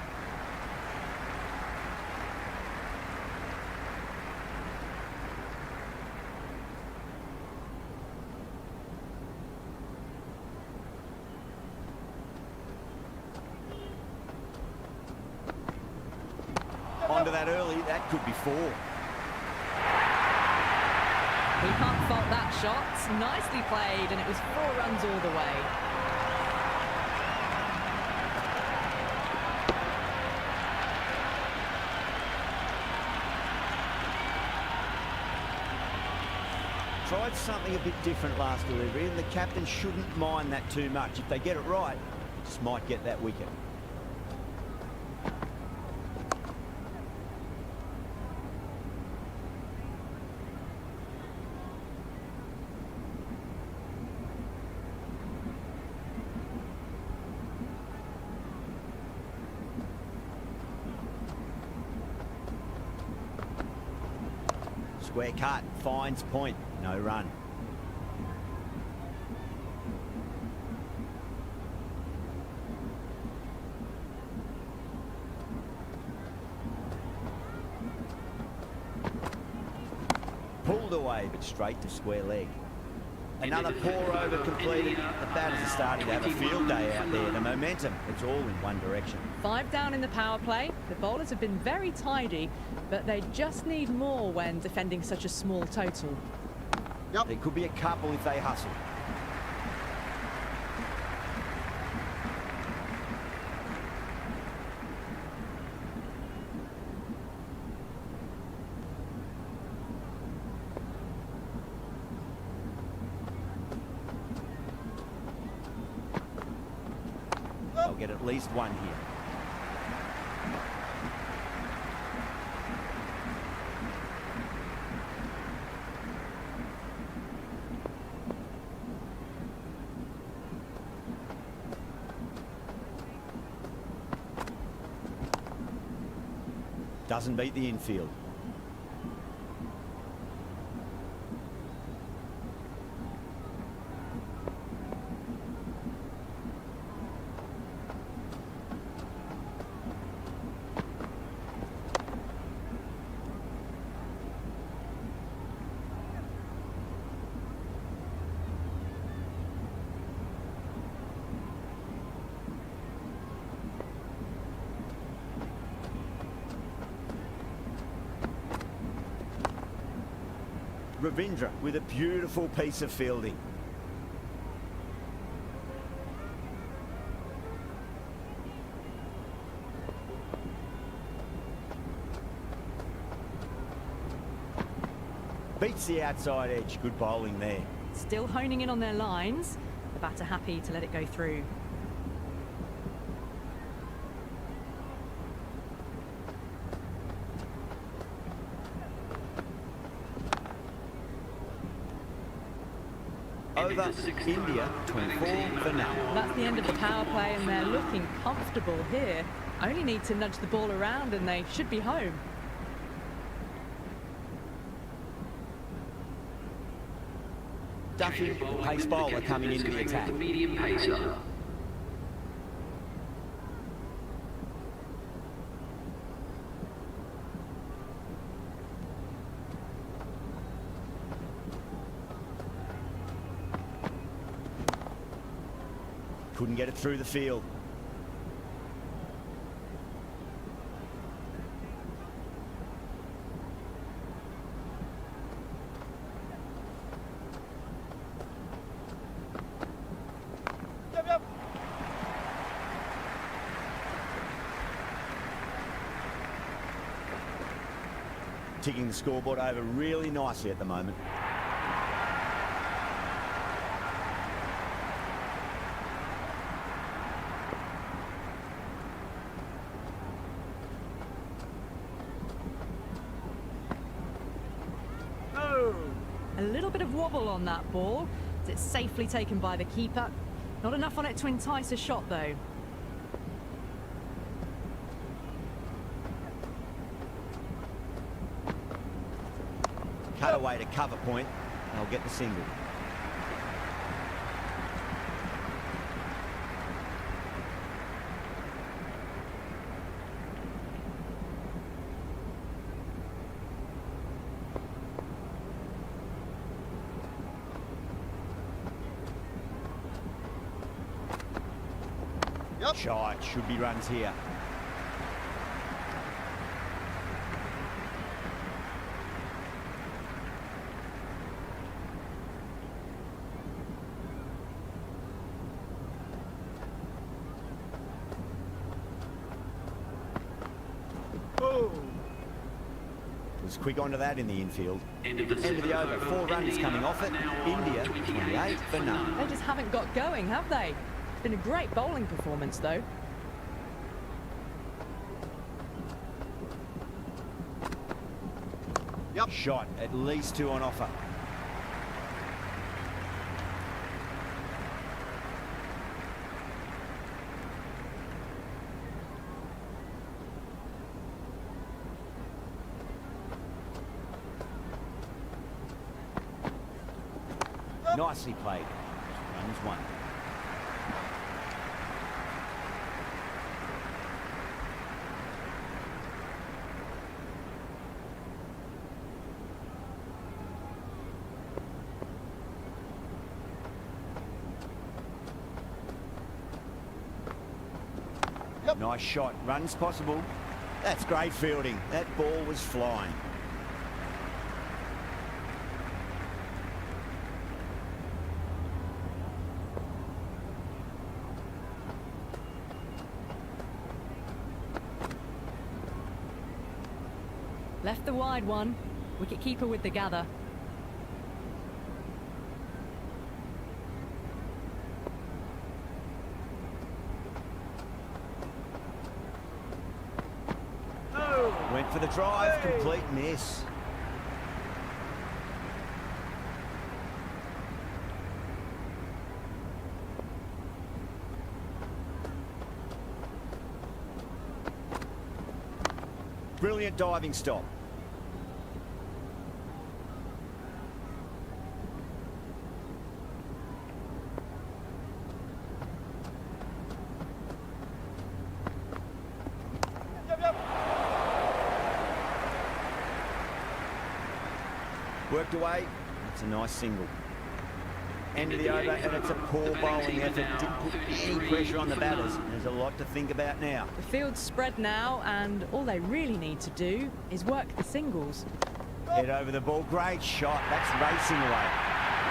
Onto that early, that could be 4. We can't fault that shot. Nicely played, and it was 4 runs all the way. Tried something a bit different last delivery, and the captain shouldn't mind that too much. If they get it right, they just might get that wicket. Square cut, finds point, no run. Pulled away, but straight to square leg. Another poor over completed. The batters are starting to have a field day out there. The momentum, it's all in one direction. 5 down in the power play. The bowlers have been very tidy, but they just need more when defending such a small total. Yep. There could be a couple if they hustle. They'll get at least one here. Doesn't beat the infield. Ravindra with a beautiful piece of fielding. Beats the outside edge. Good bowling there. Still honing in on their lines. The batter happy to let it go through. Over India, 24 for now. That's the end of the power play, and they're looking comfortable here. Only need to nudge the ball around and they should be home. Duffy, pace bowler coming into the attack. Medium pacer. Couldn't get it through the field. Yep. Ticking the scoreboard over really nicely at the moment. A little bit of wobble on that ball. It's safely taken by the keeper. Not enough on it to entice a shot, though. Cut away to cover point. They'll get the single. Yep. Shot, should be runs here. Oh. Was quick onto that in the infield. End of the End of the over. 4 runs India coming off it. now on India, 28 for none. They just haven't got going, have they? It's been a great bowling performance, though. Yep. Shot, at least 2 on offer. Nicely played. Runs 1. Nice shot. Runs possible. That's great fielding. That ball was flying. Left the wide one. Wicket keeper with the gather. Went for the drive, complete miss. Brilliant diving stop. Worked away. It's a nice single. End of the over, and it's a poor bowling effort. Didn't put any pressure on the batters. There's a lot to think about now. The field's spread now, and all they really need to do is work the singles. Head over the ball. Great shot. That's racing away.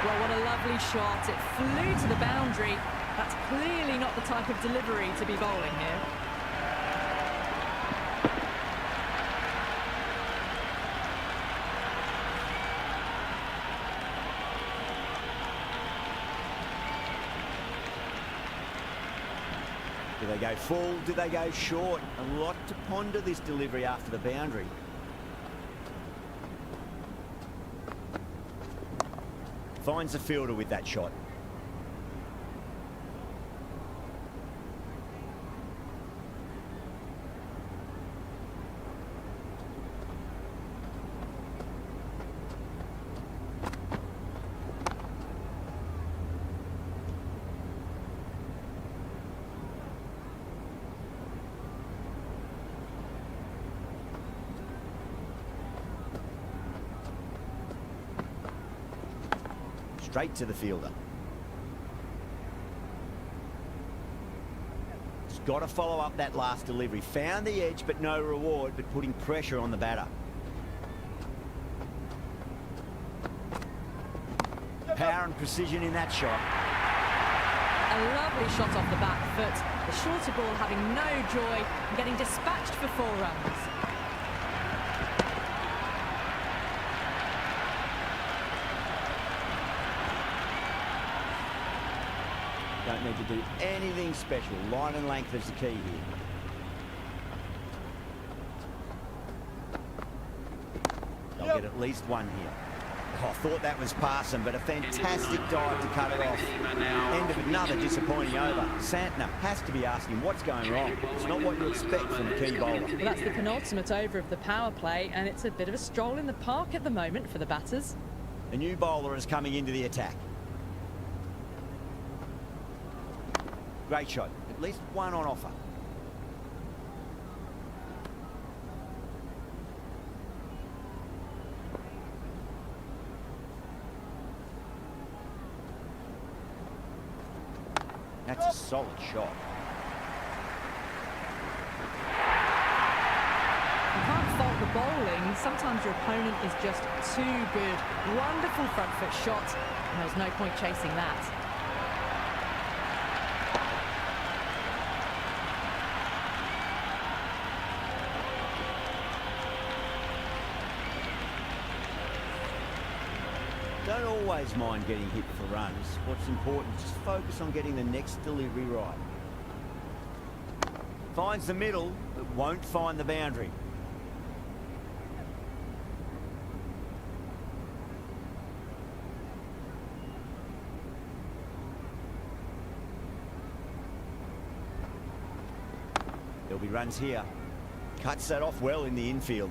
Well, what a lovely shot. It flew to the boundary. That's clearly not the type of delivery to be bowling here. Do they go full? Do they go short? A lot to ponder this delivery after the boundary. Finds the fielder with that shot. Straight to the fielder. He's got to follow up that last delivery. Found the edge, but no reward, but putting pressure on the batter. Power and precision in that shot. A lovely shot off the back foot. The shorter ball having no joy and getting dispatched for 4 runs. Don't need to do anything special. Line and length is the key here. They'll get at least one here. Oh, I thought that was passing, but a fantastic dive to cut it off. End of another disappointing over. Santner has to be asking what's going wrong. It's not what you expect from a key bowler. Well, that's the penultimate over of the power play, and it's a bit of a stroll in the park at the moment for the batters. A new bowler is coming into the attack. Great shot. At least one on offer. That's a solid shot. You can't fault the bowling. Sometimes your opponent is just too good. Wonderful front foot shot, and there's no point chasing that. Don't always mind getting hit for runs. What's important is just focus on getting the next delivery right. Finds the middle, but won't find the boundary. There'll be runs here. Cuts that off well in the infield.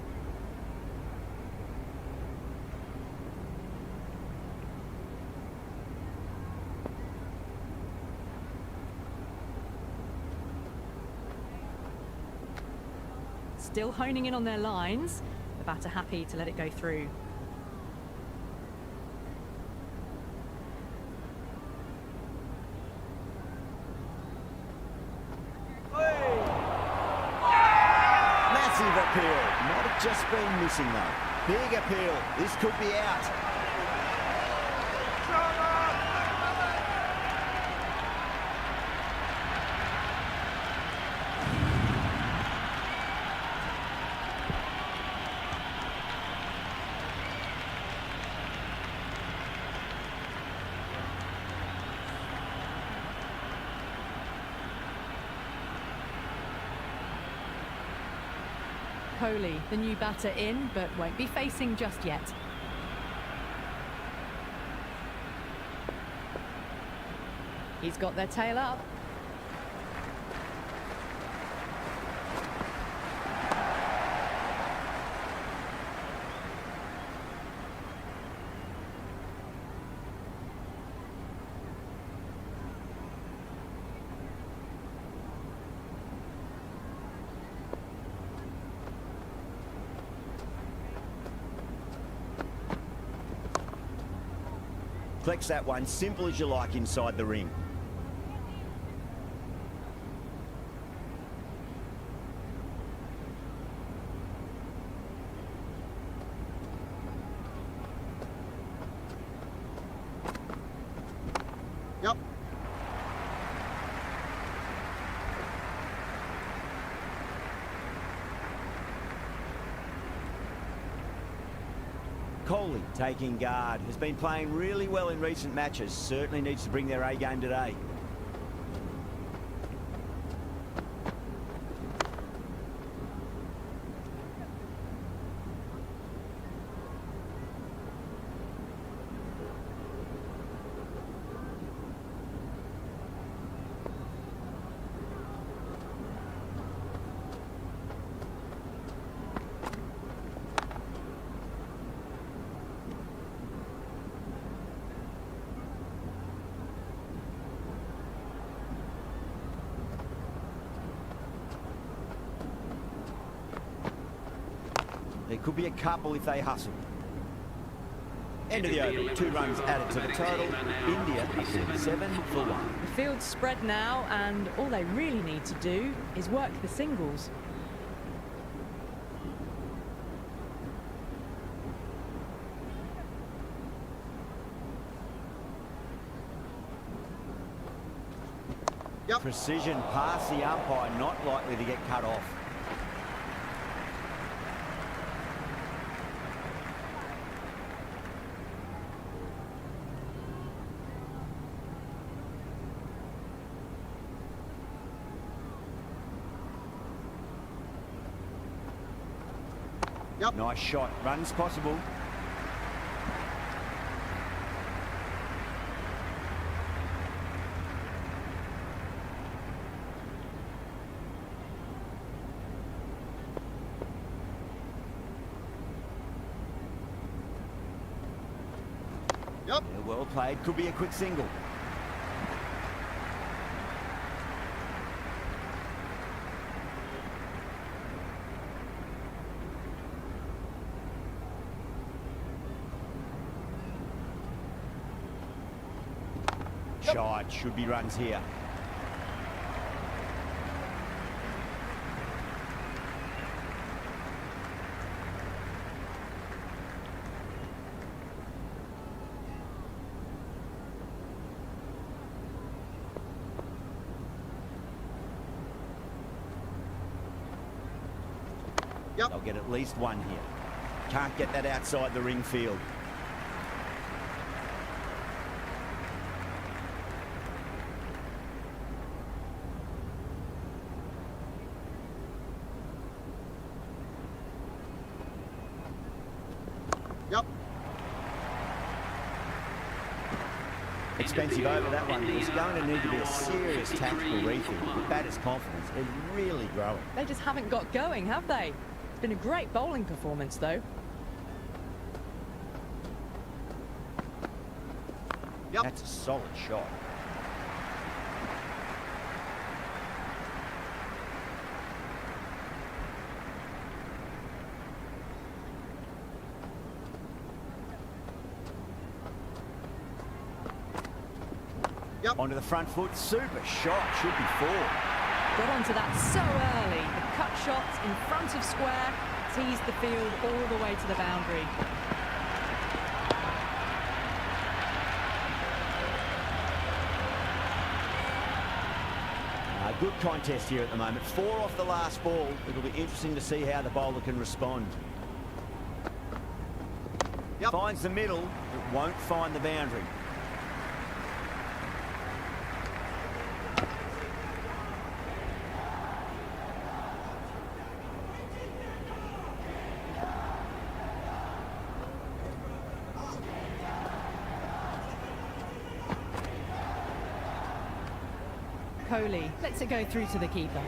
Still honing in on their lines. The batter happy to let it go through. appeal. Might have just been missing though. Big appeal. This could be out. Kohli, the new batter in, but won't be facing just yet. He's got their tail up. Flex that one, simple as you like inside the ring. Yep. Kohli taking guard. Has been playing really well in recent matches. Certainly needs to bring their A game today. There could be a couple if they hustle. End of the over. 2 runs added to the total. India up 7 for 1. The field's spread now, and all they really need to do is work the singles. Yep. Precision past the umpire, not likely to get cut off. Yep. Nice shot. Runs possible. Yep. Yeah, well played. Could be a quick single. Shot. Should be runs here. Yep. They'll get at least one here. Can't get that outside the ring field. Yep. Expensive over that one. There's going to need to be a serious tactical rethink. The batter's confidence is really growing. They just haven't got going, have they? It's been a great bowling performance, though. Yep. That's a solid shot. Yep. Onto the front foot. Super shot. Should be 4. Got onto that so early. The cut shot in front of square teased the field all the way to the boundary. A good contest here at the moment. 4 off the last ball. It'll be interesting to see how the bowler can respond. Yep. Finds the middle, but won't find the boundary. Kohli lets it go through to the keeper.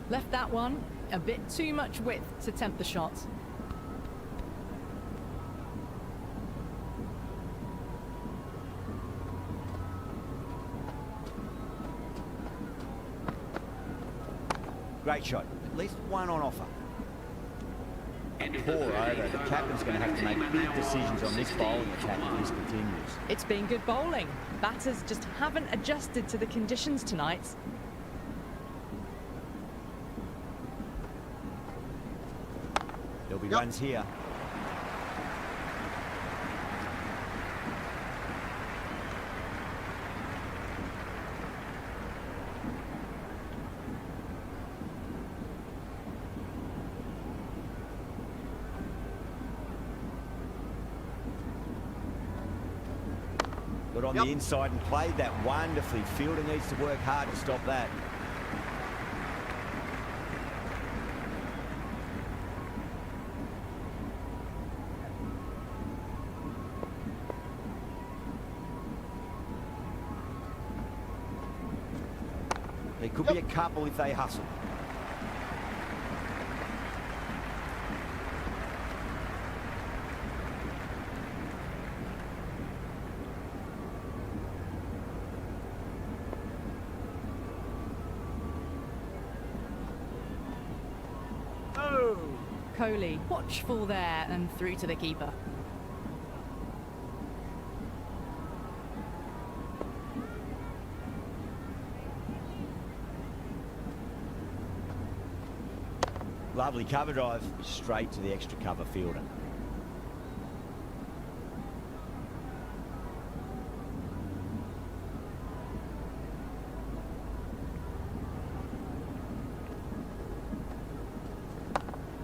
Left that one a bit too much width to tempt the shot. Great shot. At least one on offer. End of Poor the over. 13th The over. captain's going to have to make Team are big now decisions on this 16 bowling for attack if one. this continues. It's been good bowling. Batters just haven't adjusted to the conditions tonight. There'll be Yep. runs here. Got on Yep. the inside and played that wonderfully. Fielder needs to work hard to stop that. There could be a couple if they hustle. Oh! Kohli watchful there and through to the keeper. Lovely cover drive, straight to the extra cover fielder.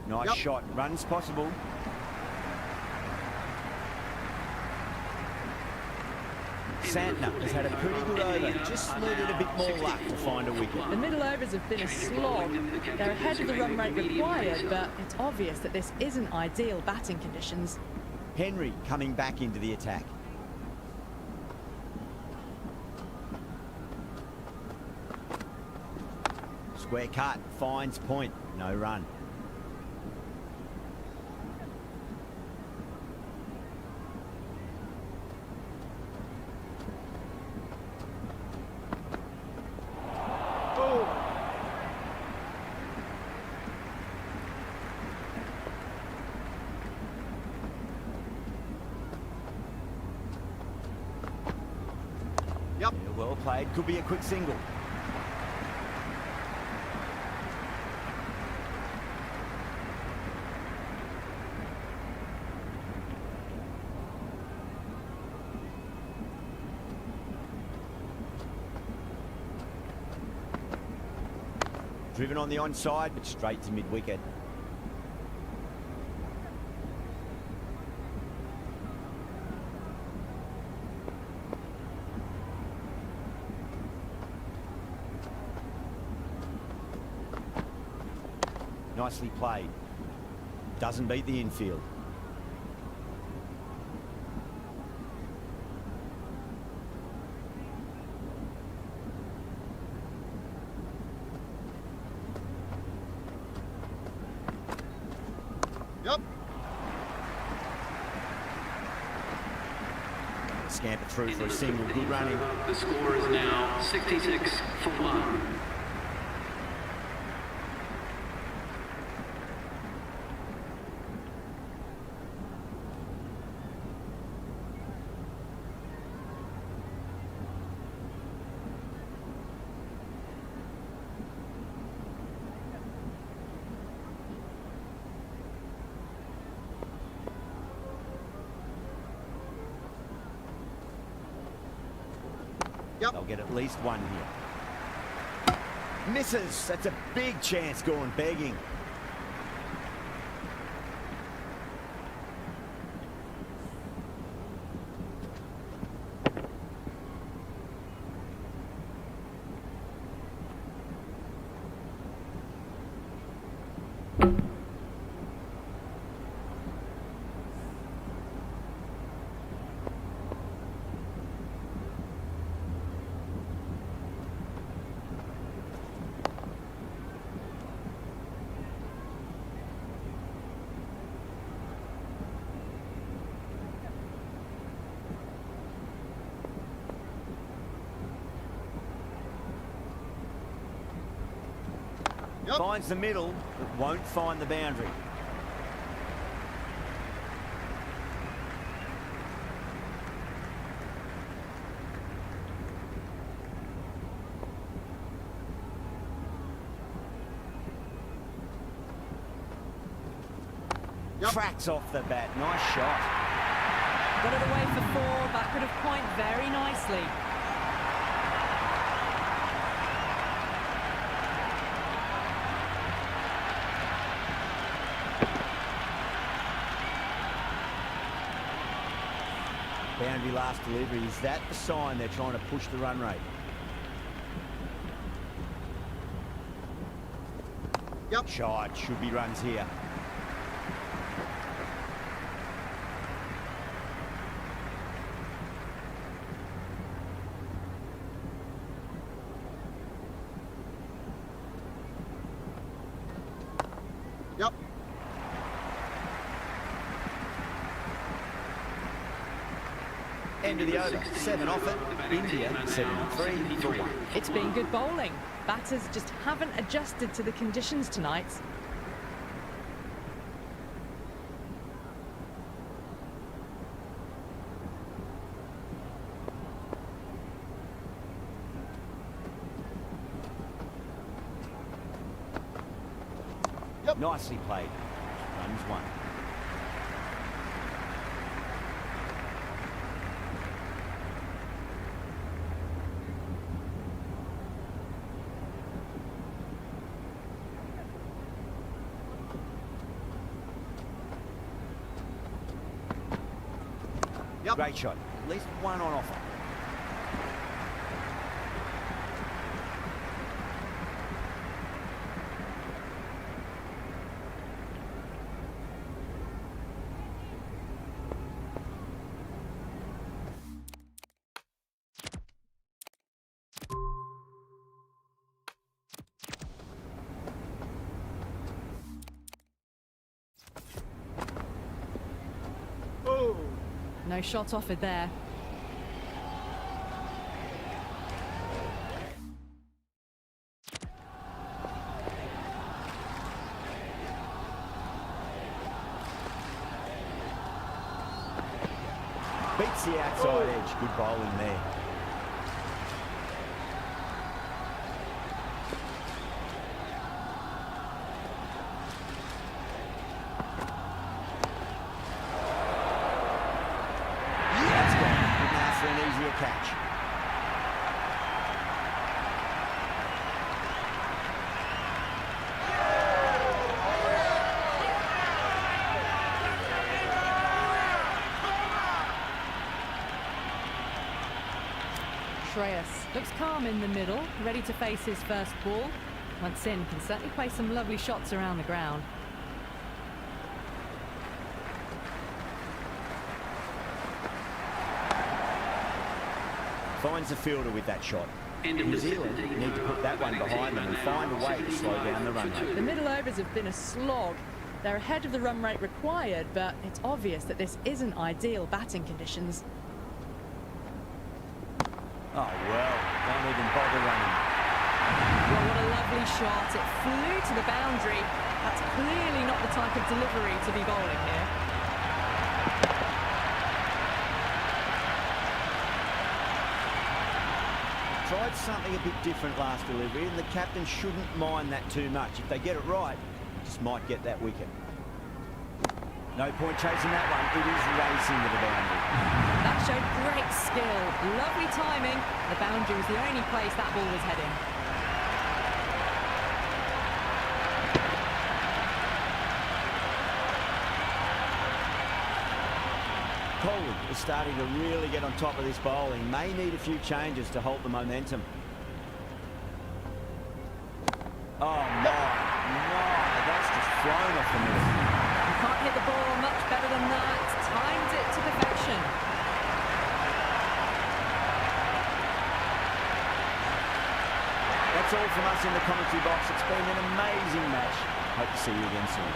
Nice Yep. shot, runs possible. Santner has had a pretty good over, just needed a bit more luck to find a wicket. The middle overs have been a slog. They're ahead of the run rate required, but it's obvious that this isn't ideal batting conditions. Henry coming back into the attack. Square cut, finds point, no run. Yep. Yeah, well played, could be a quick single. Driven on the onside, but straight to mid-wicket. Nicely played. Doesn't beat the infield. Yep. Scamper through Into for a the single. 15th Good running. over. The score is now 66 for 1. Yep. They'll get at least one here. Misses. That's a big chance going begging. Yep. Finds the middle, but won't find the boundary. Yep. Cracks off the bat. Nice shot. Got it away for 4, backward of point very nicely. Boundary last delivery. Is that the sign they're trying to push the run rate? Yep. Shot. Should be runs here. Yep. End of the over. 7 off it. India 73 for 1. It's been good bowling. Batters just haven't adjusted to the conditions tonight. Yep. Nicely played. Runs 1. Yep. Great shot. At least one on offer. Oh. No shot offered there. Beats the outside edge. Good bowling there. That's gone. Couldn't ask for an easier catch. Shreyas looks calm in the middle, ready to face his first ball. Once in, can certainly play some lovely shots around the ground. Finds the fielder with that shot. End of New the Zealand 17th need to put that one behind them and find a way to slow down the run rate. The middle overs have been a slog. They're ahead of the run rate required, but it's obvious that this isn't ideal batting conditions. Oh, well, don't even bother running. Well, what a lovely shot. It flew to the boundary. That's clearly not the type of delivery to be bowling here. Tried something a bit different last delivery, and the captain shouldn't mind that too much. If they get it right, just might get that wicket. No point chasing that one. It is racing to the boundary. That showed great skill. Lovely timing. The boundary was the only place that ball was heading. Kohli is starting to really get on top of this bowling. May need a few changes to halt the momentum. Oh, that's just flown off the middle. You can't hit the ball much better than that. Timed it to perfection. That's all from us in the commentary box. It's been an amazing match. Hope to see you again soon.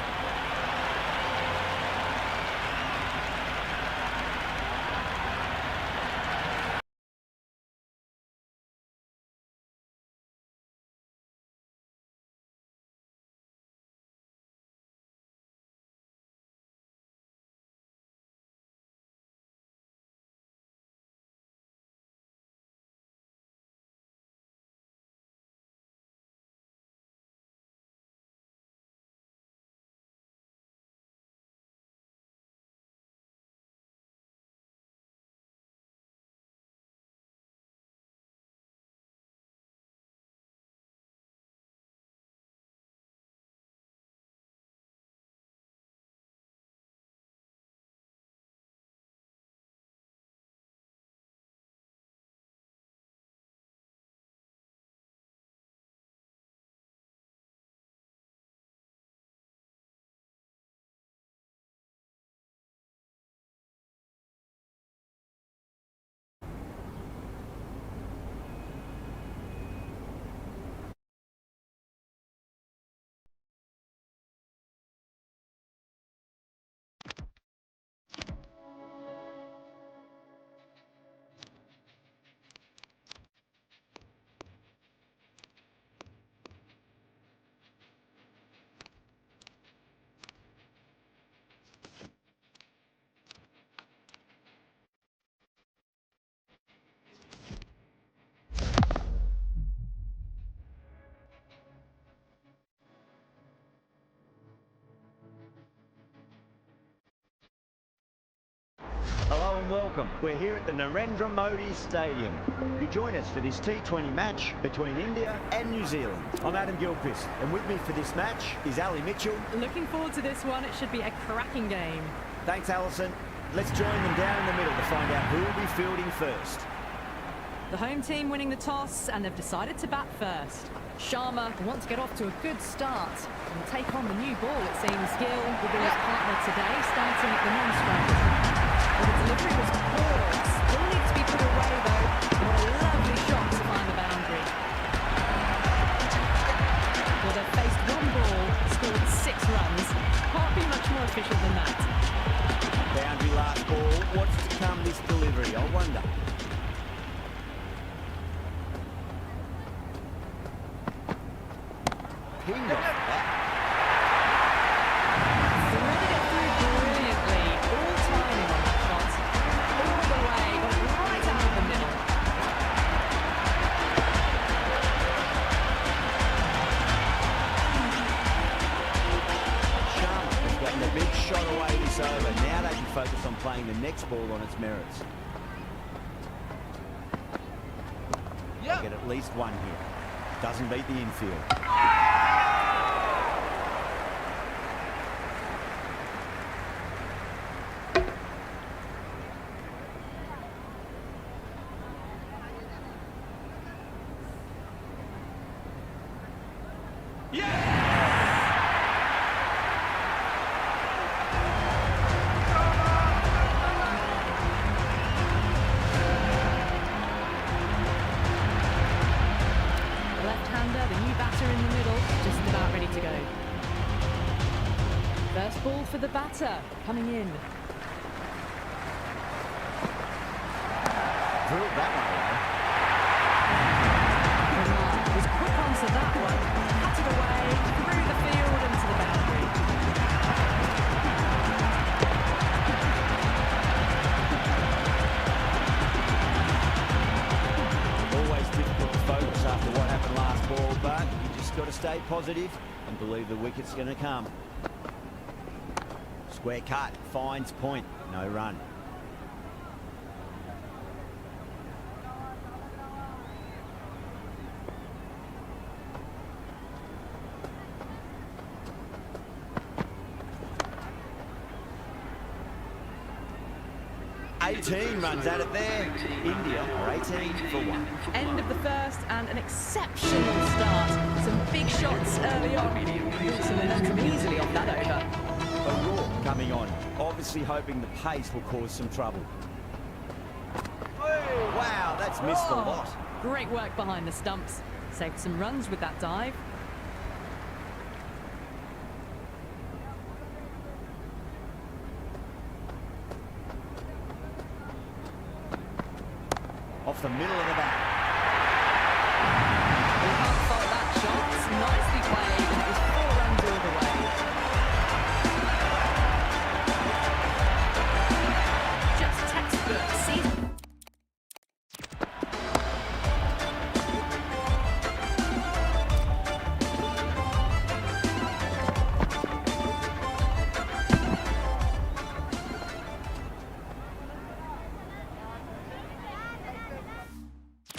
Hello and welcome. We're here at the Narendra Modi Stadium. You join us for this T20 match between India and New Zealand. I'm Adam Gilchrist, and with me for this match is Ali Mitchell. Looking forward to this one. It should be a cracking game. Thanks, Alison. Let's join them down in the middle to find out who will be fielding first. The home team winning the toss, and they've decided to bat first. Sharma want to get off to a good start and take on the new ball, it seems. Gill will be his partner today, starting at the non-strike. Well, the delivery was poor. Still needs to be put away, though. What a lovely shot to find the boundary. Well, they've faced one ball, scored 6 runs. Can't be much more efficient than that. Boundary last ball. What's to come this delivery? I wonder. Pinged off that. Threaded it through brilliantly. All timing on that shot. All the way, got it right out of the middle. Sharma has gotten a big shot away this over. Now they can focus on playing the next ball on its merits. Get at least one here. Doesn't beat the infield. First ball for the batter, coming in. Drilled that one Agar was quick onto that one, cut it away, through the field into the boundary. Always difficult to focus after what happened last ball, but you just got to stay positive and believe the wicket's going to come. Square cut, finds point, no run. Runs at it there. India are 18 for 1. End of the first and an exceptional start. Some big shots early on. Built some momentum easily off that over. Agar coming on, obviously hoping the pace will cause some trouble. Wow, that's missed a lot. Great work behind the stumps. Saved some runs with that dive. Off the middle of the bat. We can't fault that shot. It's nicely played, and it was 4 runs all the way. Just textbook season.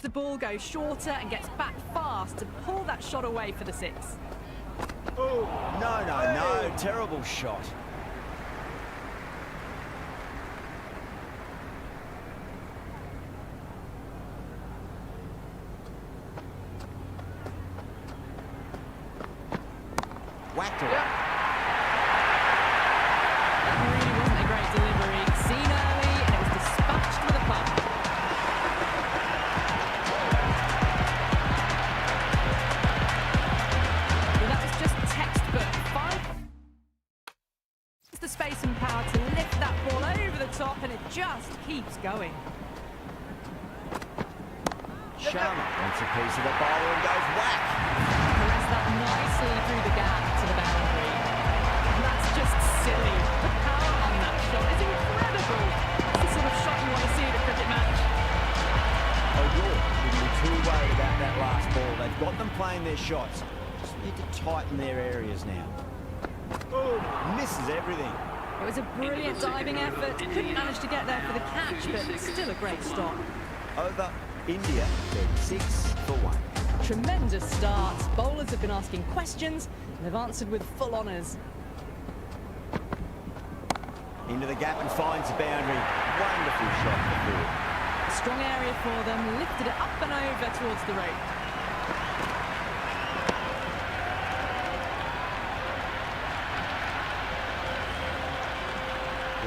The ball goes shorter and gets back fast to pull that shot away for the 6. No, terrible shot. Whacked it. That really wasn't a great delivery. Seen early, and it was dispatched with a punt. The space and power to lift that ball over the top, and it just keeps going. Sharma wants a piece of the bowler and goes whack. Caress that nicely through the gap to the boundary. And that's just silly. The power on that shot is incredible. It's the sort of shot you want to see at a cricket match. Agar shouldn't be too worried about that last ball. They've got them playing their shots. Just need to tighten their areas now. Misses everything. It was a brilliant diving effort. Couldn't manage to get there for the catch, but still a great stop. Over India, 36 for 1. Tremendous start. Bowlers have been asking questions, and they've answered with full honours. Into the gap and finds the boundary. Wonderful shot before. A strong area for them. Lifted it up and over towards the rope.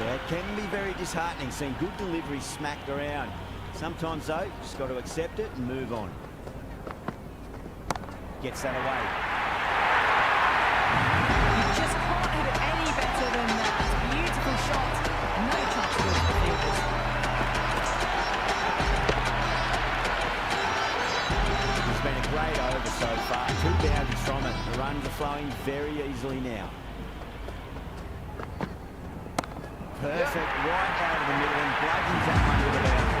Yeah, it can be very disheartening seeing good delivery smacked around. Sometimes, though, just got to accept it and move on. Gets that away. You just can't hit it any better than that. Beautiful shot. No chance for the fielders. It's been a great over so far. 2 boundaries from it. The runs are flowing very easily now. Perfect, right out of the middle and bludgeons that one to the boundary.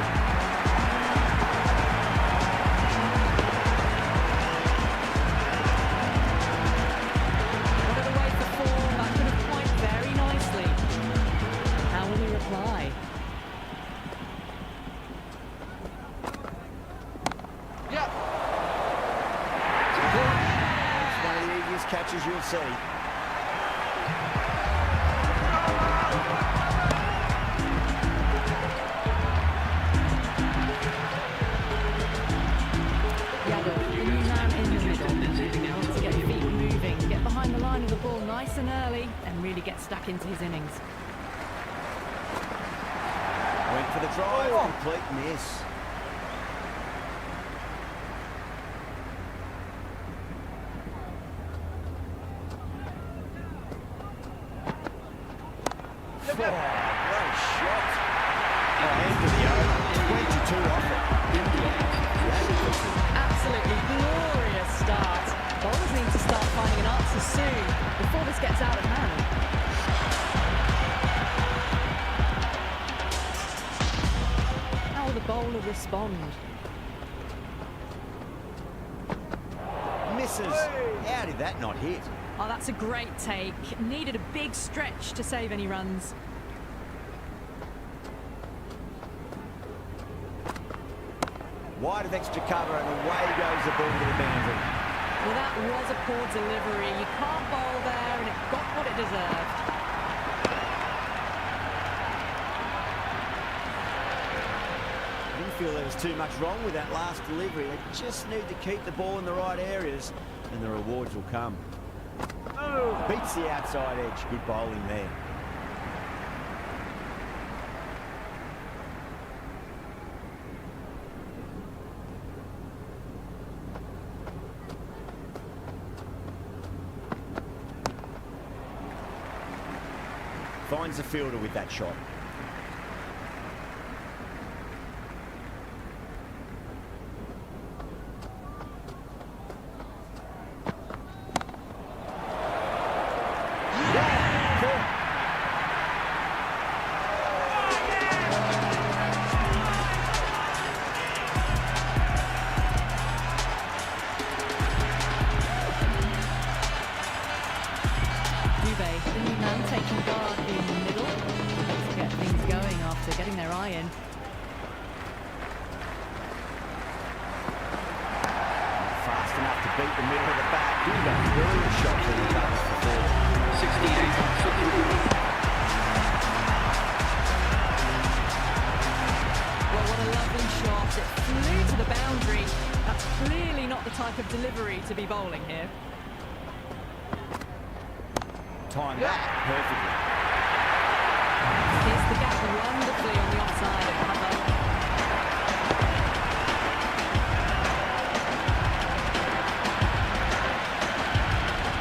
Got it away for 4. That could have pointed very nicely. How will he reply? It's one of the easiest catches you'll see. Nice and early, and really get stuck into his innings. Went for the drive, complete miss. Great shot. Oh, end of the over. 22 off it. Absolutely glorious start. Bowlers need to start finding an answer soon before this gets out of hand. How will the bowler respond? Misses. How did that not hit? Oh, that's a great take. Needed a big stretch to save any runs. Wide of extra cover and away goes the ball to the boundary. Well, that was a poor delivery. You can't bowl there, and it got what it deserved. I didn't feel there was too much wrong with that last delivery. They just need to keep the ball in the right areas, and the rewards will come. Beats the outside edge. Good bowling there. Finds the fielder with that shot. Getting their eye in. Fast enough to beat the middle of the bat. Brilliant shot from the covers for four. 68. Well, what a lovely shot. It flew to the boundary. That's clearly not the type of delivery to be bowling here. Timed that perfectly. Here's the gap wonderfully on the offside of cover.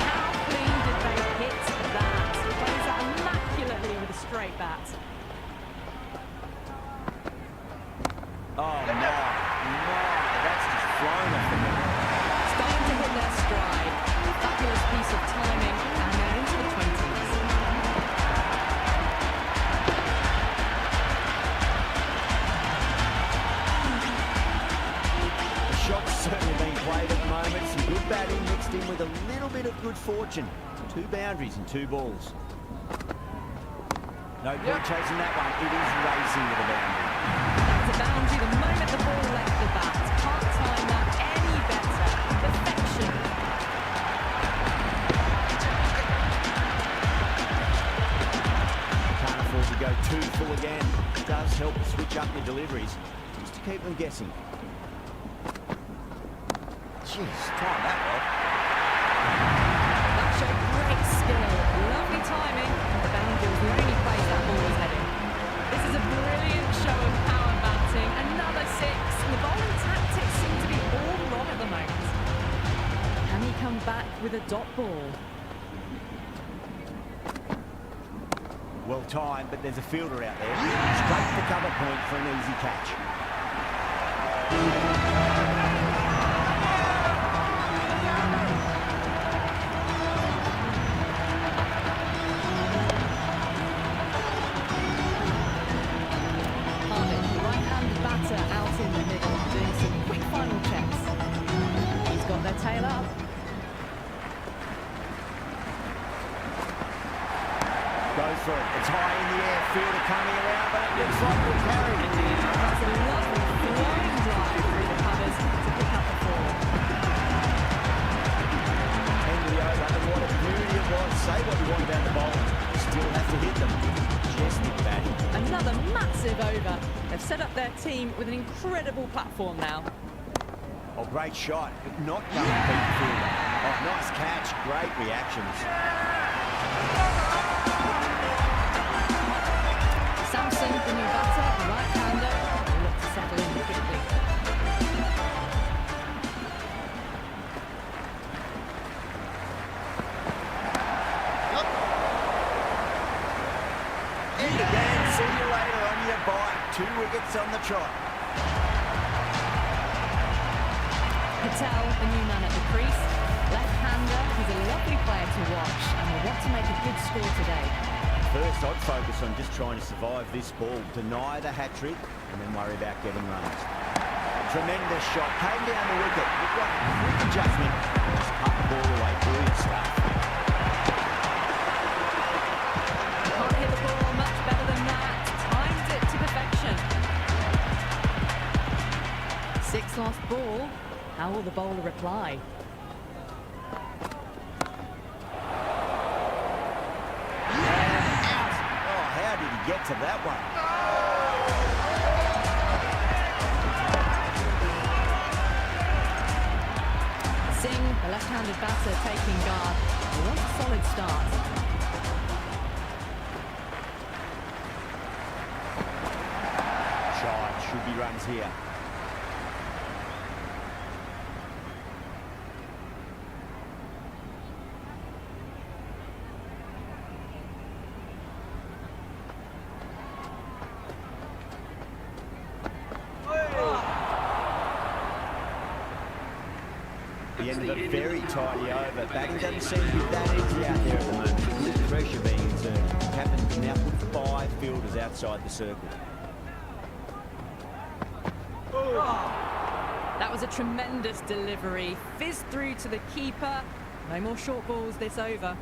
How clean did they hit that? Plays that immaculately with a straight bat. Oh, no. That's just flown off the middle. Starting to hit their stride. Fabulous piece of timing, and they're into the 20s. Certainly being played at the moment. Some good batting mixed in with a little bit of good fortune. 2 boundaries and 2 balls. No point chasing that one. It is racing to the boundary. That's a boundary the moment the ball left the bat. Can't time that any better. Perfection. Can't afford to go too full again. It does help to switch up your deliveries just to keep them guessing. Jeez, time that well. That showed great skill. Lovely timing. The boundary was the only place that ball was heading. This is a brilliant show of power batting. Another 6. And the bowling tactics seem to be all wrong at the moment. Can he come back with a dot ball? Well timed, but there's a fielder out there. Straight to the cover point for an easy catch. Tail up. Goes for it. It's high in the air. Fielder coming around, but it looks like we'll carry. That's a lovely flying drive through the covers to pick up the 4. End of the over. And what a beauty it was. Say what you want about the bowling. Still have to hit them. Just hit batting. Another massive over. They've set up their team with an incredible platform now. Oh, great shot. Not going to beat the fielder. Oh, nice catch. Great reactions. Samson, the new batter, right-hander, will look to settle in quickly. by. 2 wickets on the trot. Patel, the new man at the crease. Left-hander, he's a lovely player to watch and will want to make a good score today. First, I'd focus on just trying to survive this ball, deny the hat-trick, and then worry about getting runs. Tremendous shot, came down the wicket. With one quick adjustment, just cut the ball away. Brilliant stuff. You can't hit the ball much better than that. Timed it to perfection. 6 lost ball. How will the bowler reply? Get to that one. Singh, the left-handed batter, taking guard. He wants a solid start. Shot, should be runs here. The end of a very tidy over. Batting doesn't seem to be that easy out there at the moment. With pressure being exerted. The captain can now put 5 fielders outside the circle. That was a tremendous delivery. Fizzed through to the keeper. No more short balls this over.